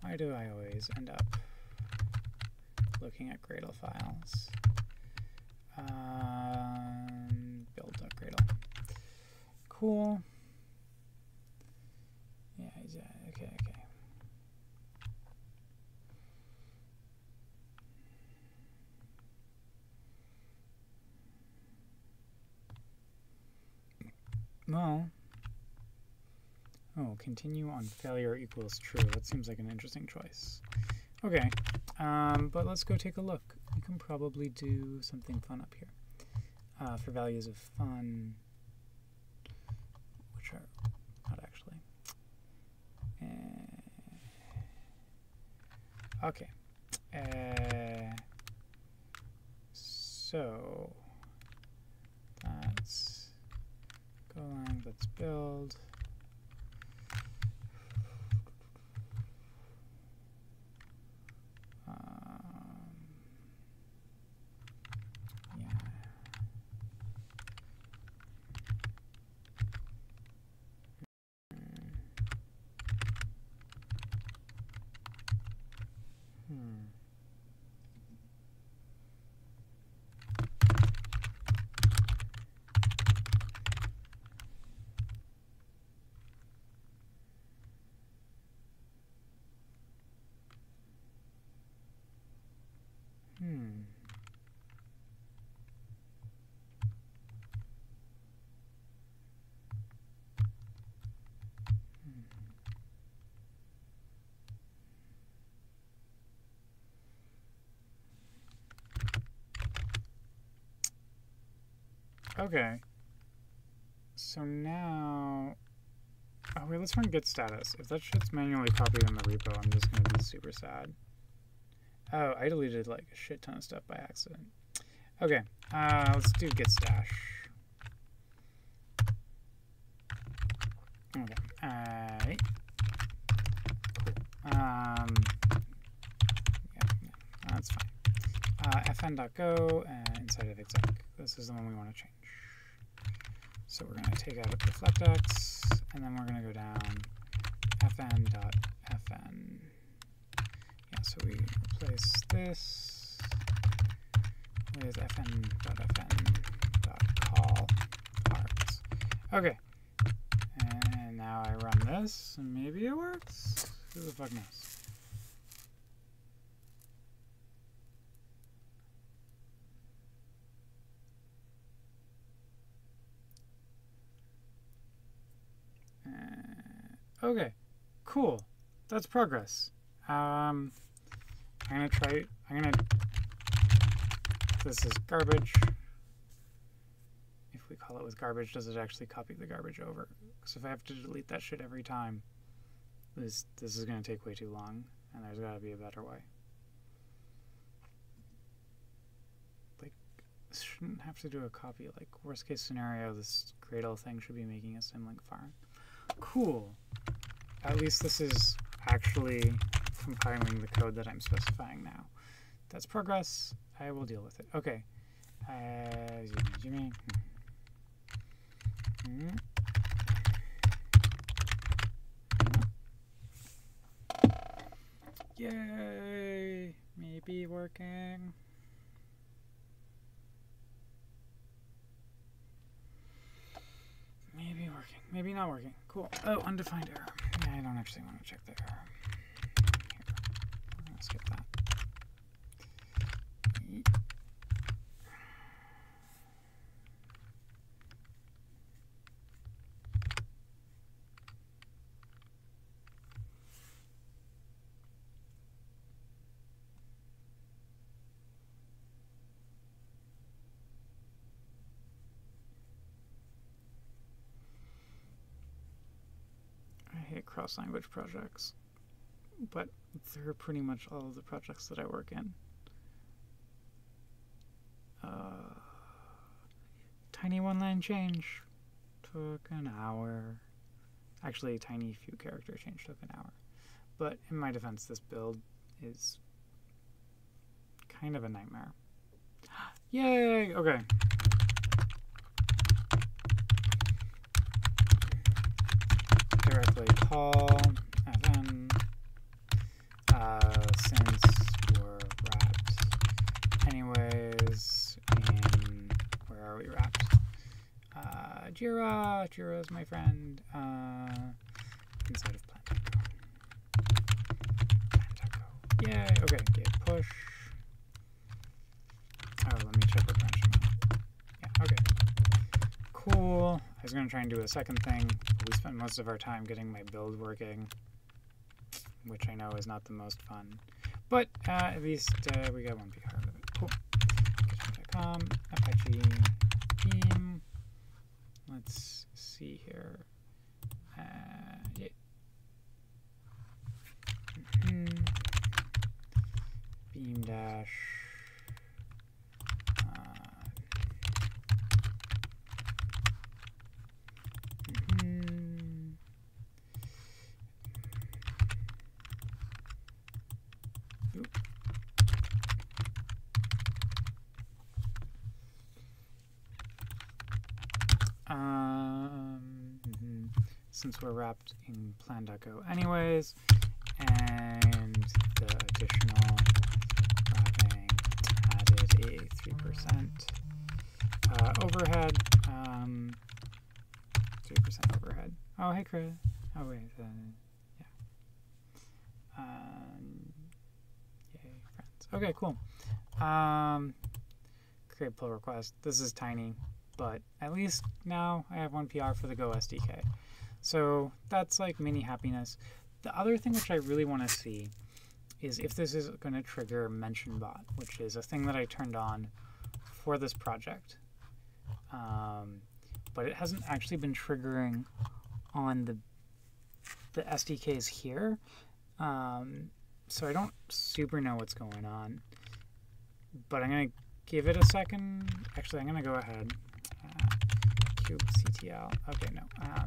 Why do I always end up looking at Gradle files? Build.gradle. Cool. Yeah, okay. Well, continue on failure equals true. That seems like an interesting choice. Okay, but let's go take a look. You can probably do something fun up here. For values of fun, which are not actually. Okay. So that's Golang, let's build. Okay, so now, wait, let's run git status. If that shit's manually copied in the repo, I'm just going to be super sad. Oh, I deleted like a shit ton of stuff by accident. Okay, let's do git stash. Okay, cool. Yeah, that's fine. fn.go and inside of exec. This is the one we want to change. So we're going to take out reflectx, and then we're going to go down fn.fn. Yeah, so we replace this with fn.fn.call parts. Okay, and now I run this, and maybe it works. Who the fuck knows? Okay, cool. That's progress. This is garbage. If we call it with garbage, does it actually copy the garbage over? Because if I have to delete that shit every time, this is going to take way too long, and there's got to be a better way. Like, this shouldn't have to do a copy. Like, worst case scenario, this Gradle thing should be making a symlink farm. Cool. At least this is actually compiling the code that I'm specifying now. That's progress. I will deal with it. Okay. Jimmy. Yay! Maybe working. Maybe working. Maybe not working. Cool. Oh, undefined error. Yeah, I don't actually want to check the error. Here. I'm going to skip that. I hate cross-language projects, but they're pretty much all of the projects that I work in. Tiny one-line change took an hour. Actually, tiny few character change took an hour. But in my defense, this build is kind of a nightmare. Yay! Okay. Directly call fn since we're wrapped anyways in where are we wrapped? Jira is my friend inside of plan.go. Yay! Okay, git push. Oh, let me check what branch I'm on. Yeah, okay. Cool. I was going to try and do a second thing, but we spent most of our time getting my build working, which I know is not the most fun. But at least we got one PR out of it. Cool. Kitchen.com, Apache Beam. Let's see here. Yeah. Beam dash. Since we're wrapped in plan.go anyways, and the additional wrapping added a 3% overhead. 3% overhead. Oh, hey, Chris. Oh, wait. Yeah. Yay, friends. Okay, cool. Create pull request. This is tiny, but at least now I have one PR for the Go SDK. So that's like mini happiness. The other thing which I really want to see is if this is going to trigger mention bot, which is a thing that I turned on for this project. But it hasn't actually been triggering on the SDKs here. So I don't super know what's going on. But I'm going to give it a second. Actually, I'm going to go ahead. kubectl. Okay, no. I'm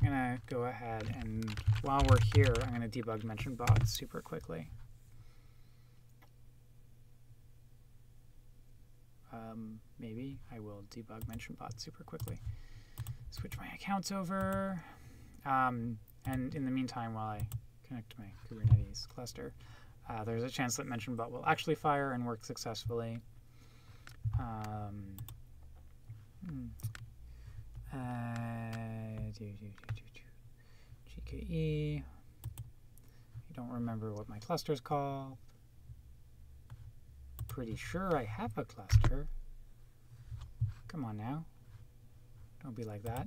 going to go ahead and while we're here, I'm going to debug mention bots super quickly. Maybe I will debug mention bots super quickly. Switch my accounts over. And in the meantime, while I connect to my Kubernetes cluster, there's a chance that mention bot will actually fire and work successfully. GKE don't remember what my cluster's called. Pretty sure I have a cluster. Come on now. Don't be like that.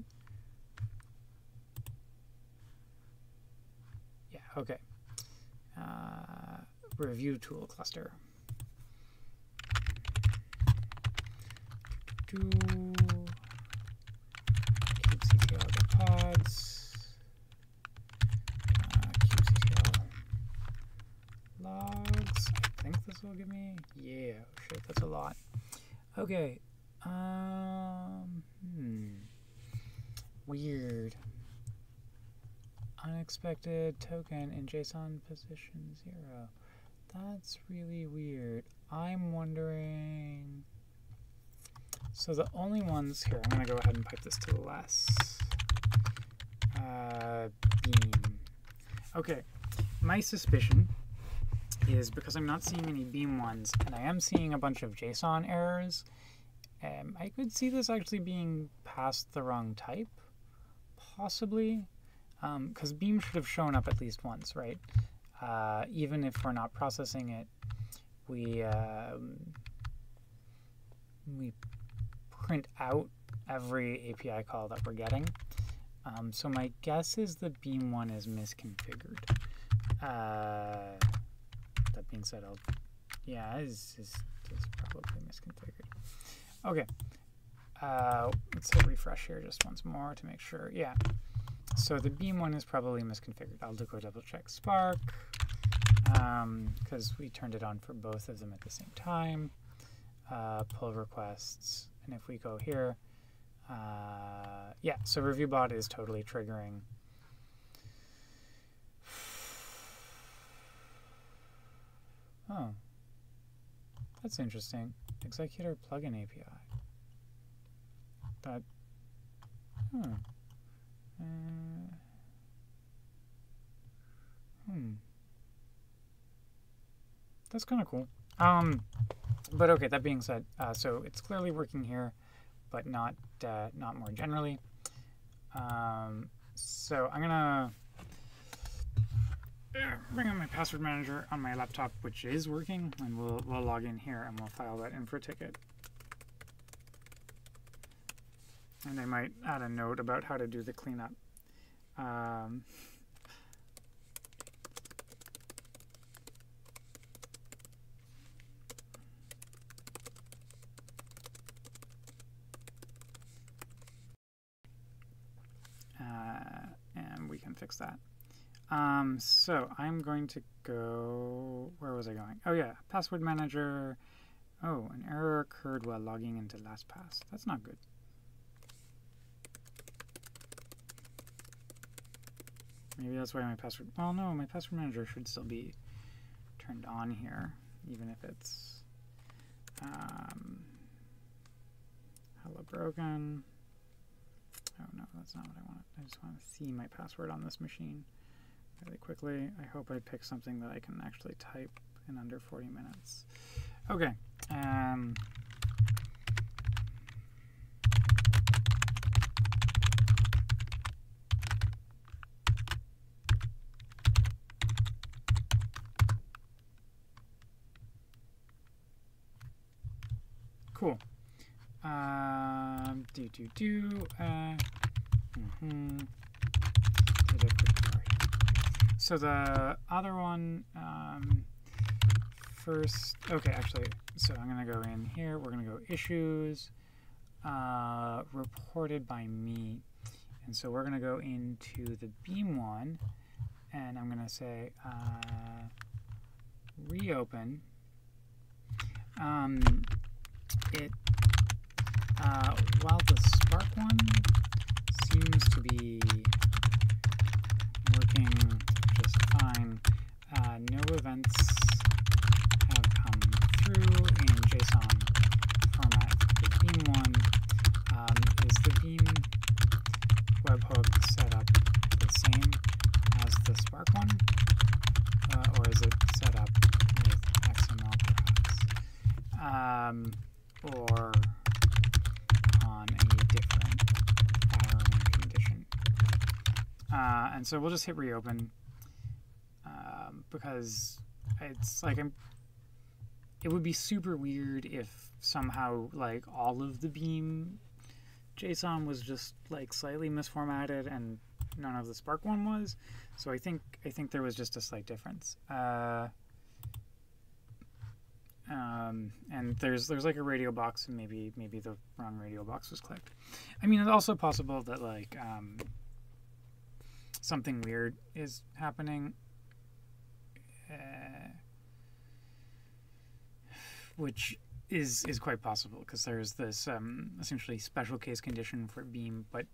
Yeah, okay. Review tool cluster. kubectl get pods. kubectl logs. I think this will give me. Yeah, oh shit, that's a lot. Okay. Weird. Unexpected token in JSON position 0. That's really weird. I'm wondering. So the only ones here, I'm going to go ahead and pipe this to less. Beam. Okay, my suspicion is because I'm not seeing any beam ones, and I am seeing a bunch of JSON errors. I could see this actually being passed the wrong type, possibly, because beam should have shown up at least once, right? Even if we're not processing it, we print out every API call that we're getting. So my guess is the beam one is misconfigured. That being said, yeah, it's probably misconfigured. Okay, let's hit refresh here just once more to make sure. Yeah, so the beam one is probably misconfigured. I'll go double check Spark because we turned it on for both of them at the same time. Pull requests, and if we go here, yeah, so ReviewBot is totally triggering. Oh, that's interesting. Executor plugin API. That, that's kind of cool. But okay, that being said, so it's clearly working here, but not more generally. So I'm gonna bring on my password manager on my laptop, which is working, and we'll log in here and we'll file that info ticket. And I might add a note about how to do the cleanup. And we can fix that. So I'm going to go, where was I going? Oh yeah, password manager. Oh, an error occurred while logging into LastPass. That's not good. Maybe that's why my password, well no, my password manager should still be turned on here, even if it's hello broken. Oh no, that's not what I want. I just want to see my password on this machine really quickly. I hope I pick something that I can actually type in under 40 minutes. Okay. Cool. So the other one, first, okay, actually, so I'm going to go in here. We're going to go issues, reported by me. And so we're going to go into the Beam one, and I'm going to say reopen. While the Spark one seems to be working just fine, no events have come through in JSON format for the Beam one. Is the Beam webhook set up the same as the Spark one? Or is it set up with XML perhaps? Or on a different filing condition. And so we'll just hit reopen. because it's like it would be super weird if somehow like all of the Beam JSON was just like slightly misformatted and none of the Spark one was. So I think there was just a slight difference. And there's like a radio box, and maybe the wrong radio box was clicked. I mean, it's also possible that like something weird is happening, which is quite possible, because there's this essentially special case condition for Beam, but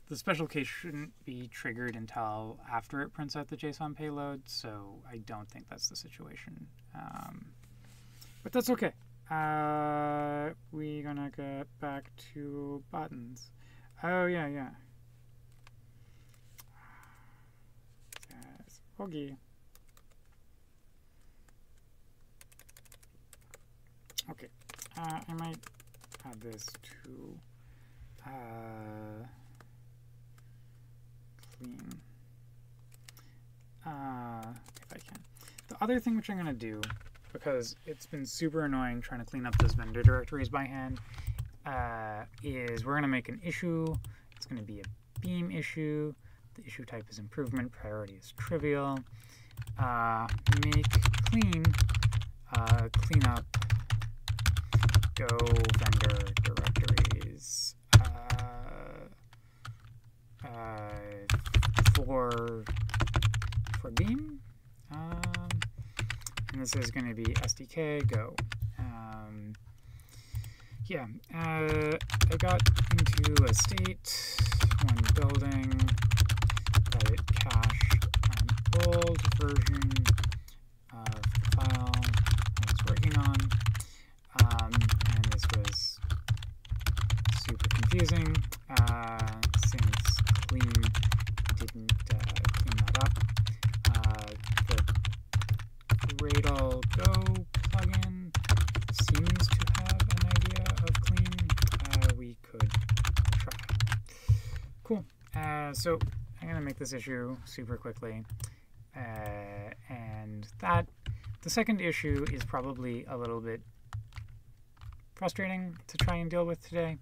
the special case shouldn't be triggered until after it prints out the JSON payload, so I don't think that's the situation. But that's okay. We're gonna get back to buttons. Oh, yeah. Yes. Okay. Okay. I might add this to clean if I can. The other thing which I'm gonna do, because it's been super annoying trying to clean up those vendor directories by hand, is we're going to make an issue. It's going to be a Beam issue. The issue type is improvement. Priority is trivial. Make clean up Go vendor directories for Beam. And this is going to be SDK Go. I got into a state when building that it cached an old version of the file I was working on, and this was super confusing since clean didn't clean that up. The Gradle Go plugin seems to have an idea of clean. We could try. Cool. So I'm going to make this issue super quickly. And the second issue is probably a little bit frustrating to try and deal with today.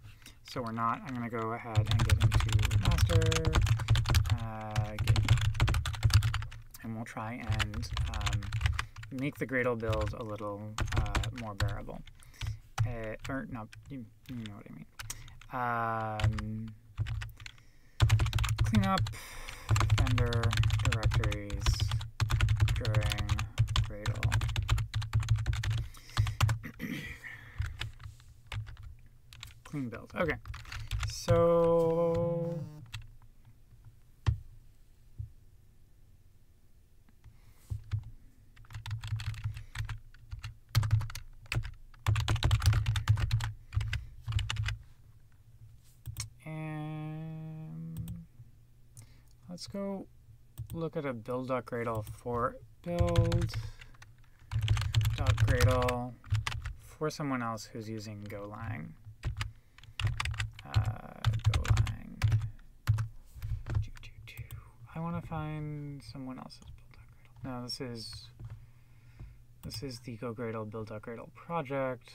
So we're not. I'm going to go ahead and get into master. And we'll try and make the Gradle build a little more bearable. Or not, you know what I mean. Clean up vendor directories during Gradle. Clean build. Okay. So let's go look at a build.gradle for build.gradle for someone else who's using Golang. Golang. I want to find someone else's build.gradle. No, this is the Go Gradle build.gradle project.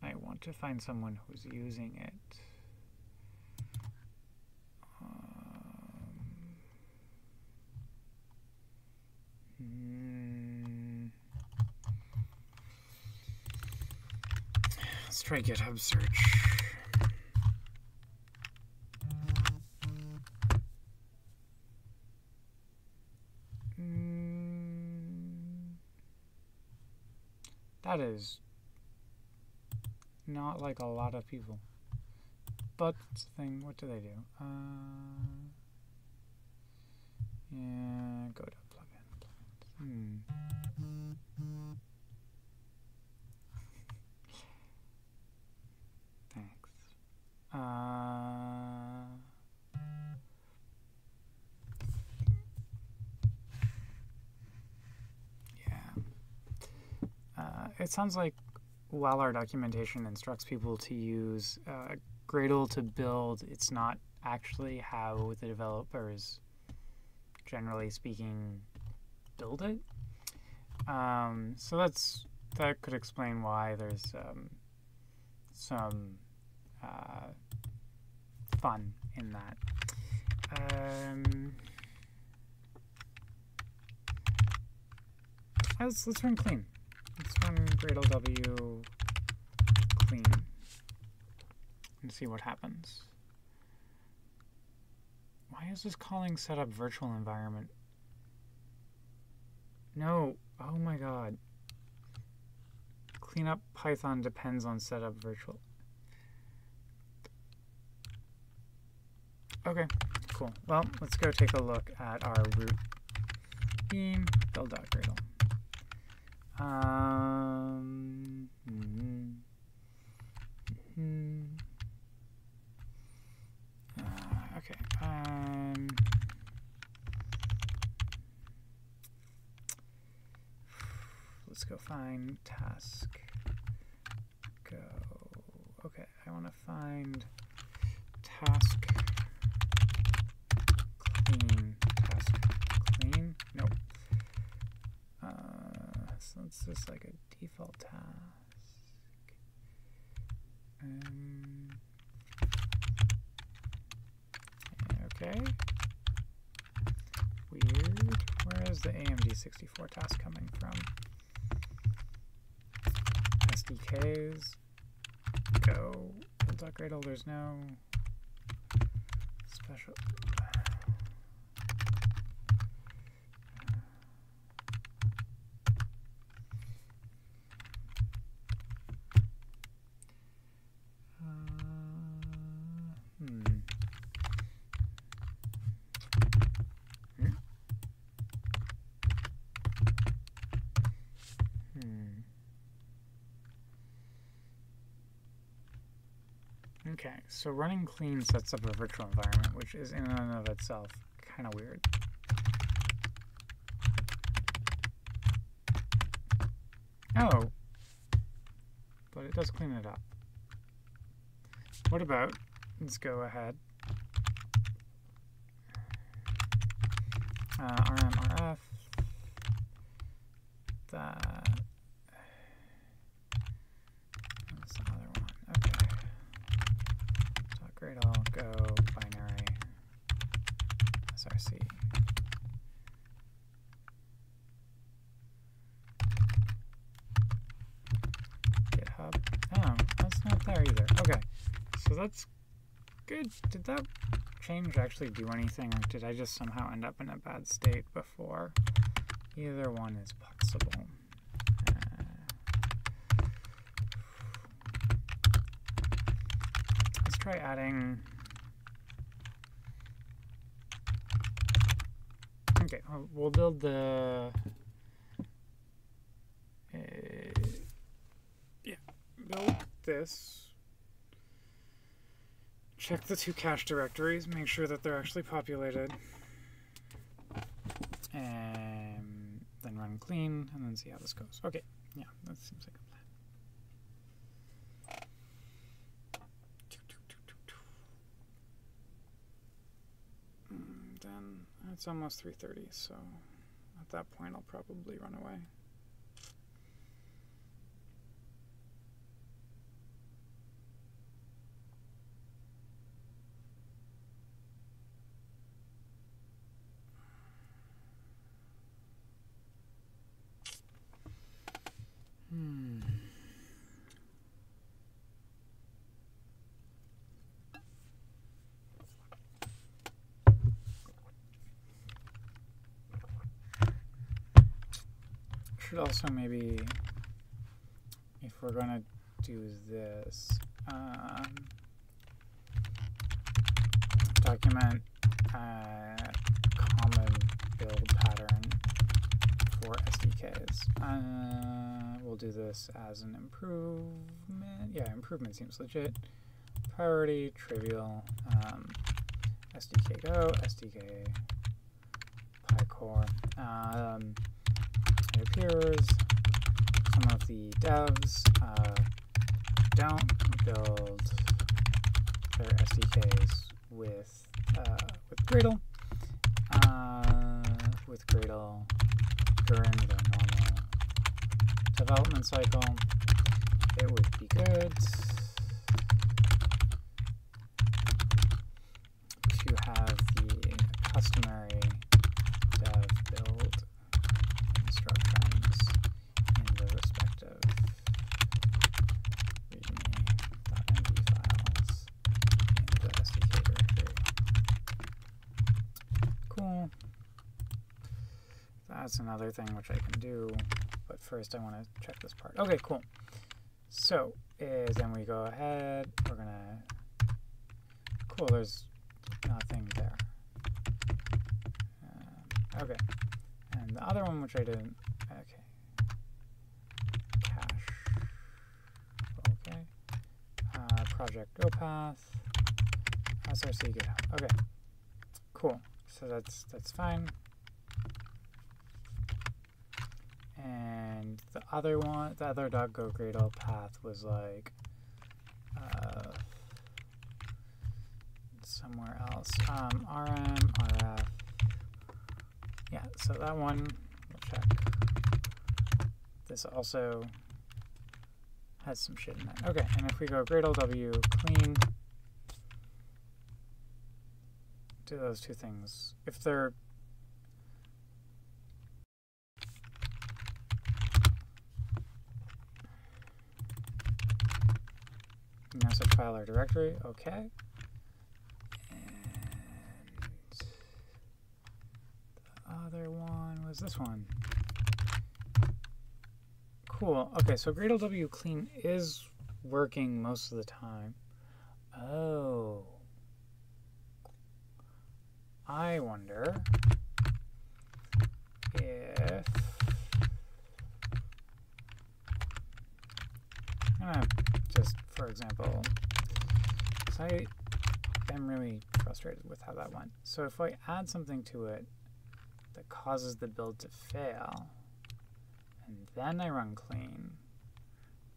I want to find someone who's using it. Let's try GitHub search. That is not like a lot of people. But thing, what do they do? Yeah, go to plugins. Thanks. It sounds like while our documentation instructs people to use Gradle to build, it's not actually how the developers, generally speaking, build it. So that could explain why there's some fun in that. Let's run clean. Let's run Gradle W clean and see what happens. Why is this calling setup virtual environment? No. Oh my god. Cleanup Python depends on setup virtual. Okay, cool. Well, let's go take a look at our root beam build.gradle. Okay. Let's go find task. Go. Okay, I want to find task clean. Task clean? Nope. So it's just like a default task. Okay. Weird. Where is the AMD64 task coming from? SDKs. Go. Build.gradle. There's no special. Okay, so running clean sets up a virtual environment, which is in and of itself kind of weird. Oh, but it does clean it up. What about, let's go ahead, RMRF, that's the other one, okay. Gradle, go, binary, src. GitHub. Oh, that's not there either. Okay, so that's good. Did that change actually do anything, or did I just somehow end up in a bad state before? Either one is possible. Let's try adding. Okay, we'll build the. Build this. Check the 2 cache directories, make sure that they're actually populated, and then run clean, and then see how this goes. Okay, yeah, that seems like a plan. And then it's almost 3:30, so at that point I'll probably run away. Should also maybe, if we're gonna do this, document common build pattern for SDKs. We'll do this as an improvement. Yeah, improvement seems legit. Priority, trivial, SDK Go, SDK PyCore. It appears some of the devs don't build their SDKs with Gradle. With Gradle during the normal development cycle, it would be good to have the customary dev build instructions in the respective readme.md files in the SDK directory. Cool. That's another thing which I can do, but first I want to check this part. Okay, cool. So then we go ahead, we're gonna, cool, there's nothing there. Okay, and the other one which I didn't, okay, cache, okay, project Go path, src GitHub, okay, cool, so that's fine. And the other one, the other .go Gradle path was like somewhere else. RM, RF. Yeah, so that one, we'll check. This also has some shit in it. Okay, and if we go Gradle W clean, do those two things. If they're no such file or directory, okay. And the other one was this one. Cool. Okay, so Gradle W clean is working most of the time. Oh. I wonder if I'm gonna just, for example, because I am really frustrated with how that went. So if I add something to it that causes the build to fail, and then I run clean,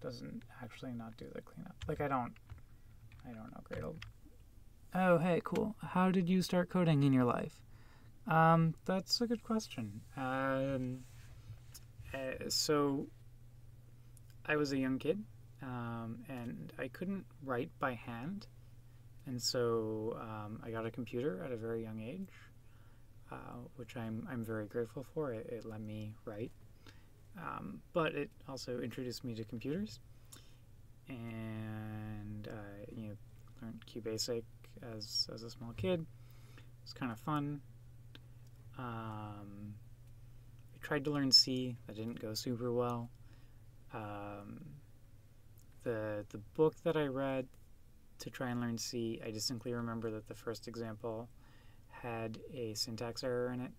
doesn't actually not do the cleanup. Like I don't know Gradle. Oh, hey, cool. How did you start coding in your life? That's a good question. So I was a young kid. And I couldn't write by hand, and so I got a computer at a very young age, which I'm very grateful for. It let me write, but it also introduced me to computers, and learned QBasic as a small kid. It was kind of fun. I tried to learn C. That didn't go super well. The book that I read to try and learn C, I distinctly remember that the first example had a syntax error in it,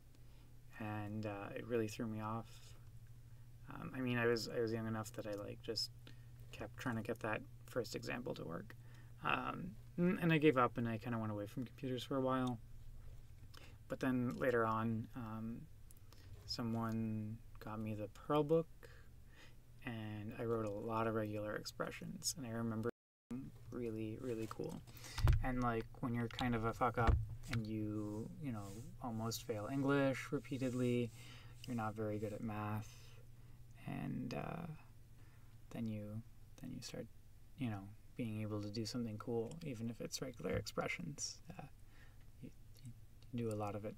and it really threw me off. I mean, I was young enough that I just kept trying to get that first example to work, and I gave up and I kind of went away from computers for a while. But then later on, someone got me the Perl book, and I wrote a lot of regular expressions, and I remember being really, really cool. And when you're kind of a fuck up and you almost fail English repeatedly, you're not very good at math, and then you start being able to do something cool, even if it's regular expressions. You do a lot of it.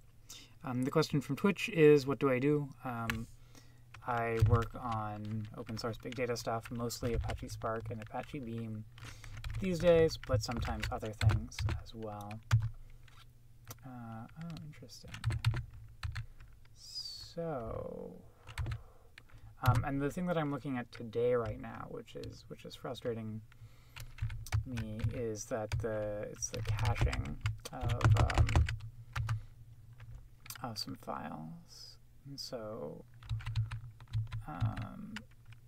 The question from Twitch is, what do I do? I work on open source big data stuff, mostly Apache Spark and Apache Beam these days, but sometimes other things as well. Oh, interesting. So, and the thing that I'm looking at today right now, which is frustrating me, is that it's the caching of some files, and so I'm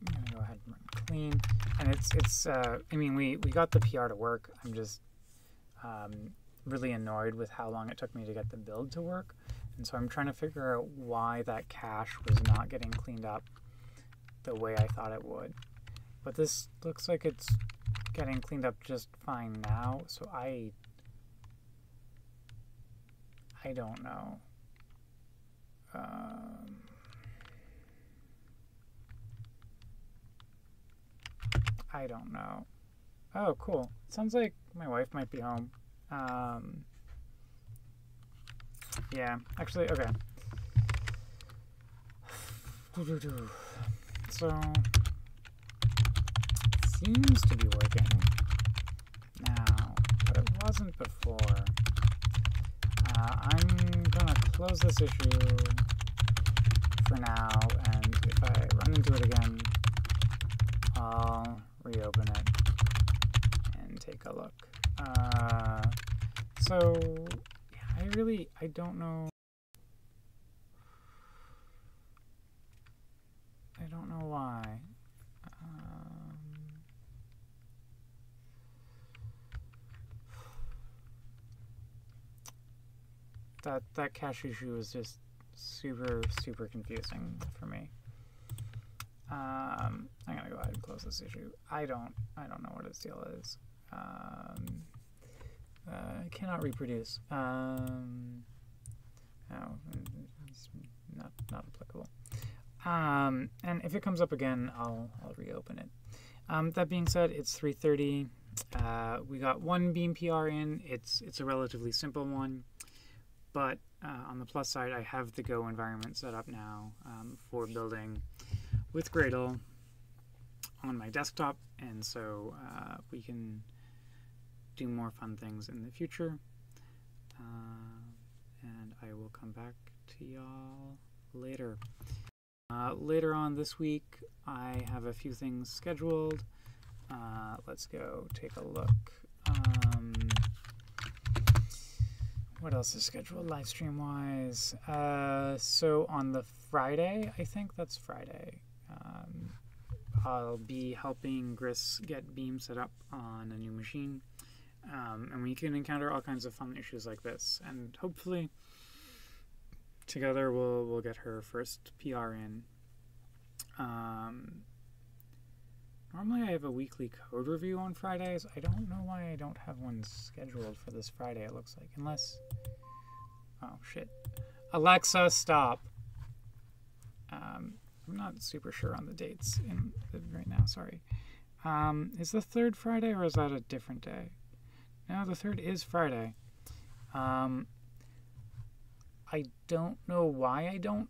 gonna go ahead and run clean, and it's I mean, we got the PR to work. I'm just really annoyed with how long it took me to get the build to work, and so I'm trying to figure out why that cache was not getting cleaned up the way I thought it would. But this looks like it's getting cleaned up just fine now, so I I don't know. I don't know. Oh, cool. Sounds like my wife might be home. Yeah, actually, okay. So, seems to be working now, but it wasn't before. I'm gonna close this issue for now, and if I run into it again, I'll reopen it and take a look. So, yeah, I don't know. I don't know why. That cache issue is just super confusing for me. I'm gonna go ahead and close this issue. I don't know what its deal is. Cannot reproduce. Oh, it's not applicable. And if it comes up again, I'll reopen it. That being said, it's 3:30. We got one Beam PR in. It's a relatively simple one, but on the plus side, I have the Go environment set up now for building with Gradle on my desktop, and so we can do more fun things in the future. And I will come back to y'all later. Later on this week, I have a few things scheduled. Let's go take a look. What else is scheduled live stream wise? So on the Friday, I think that's Friday, I'll be helping Gris get Beam set up on a new machine. And we can encounter all kinds of fun issues like this, and hopefully together we'll get her first PR in. Normally I have a weekly code review on Fridays. I don't know why I don't have one scheduled for this Friday, it looks like. Unless... Oh, shit. Alexa, stop. I'm not super sure on the dates right now, sorry. Is the 3rd Friday, or is that a different day? No, the 3rd is Friday. I don't know why I don't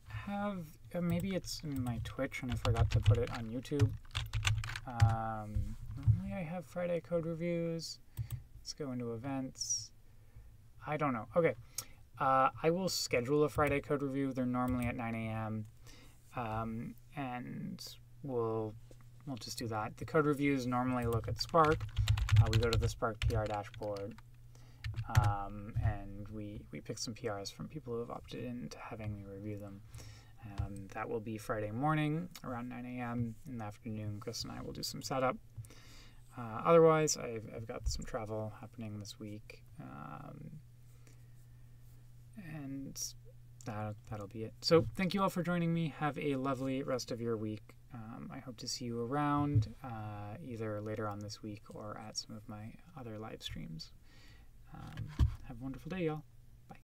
have... maybe it's in my Twitch and I forgot to put it on YouTube. Normally I have Friday code reviews. Let's go into events. I don't know. Okay. I will schedule a Friday code review. They're normally at 9 a.m. And we'll just do that. The code reviews normally look at Spark. We go to the Spark PR dashboard. And we pick some PRs from people who have opted in to having me review them. That will be Friday morning around 9 a.m. In the afternoon, Chris and I will do some setup. Otherwise, I've got some travel happening this week. And that'll be it. So thank you all for joining me. Have a lovely rest of your week. I hope to see you around either later on this week or at some of my other live streams. Have a wonderful day, y'all.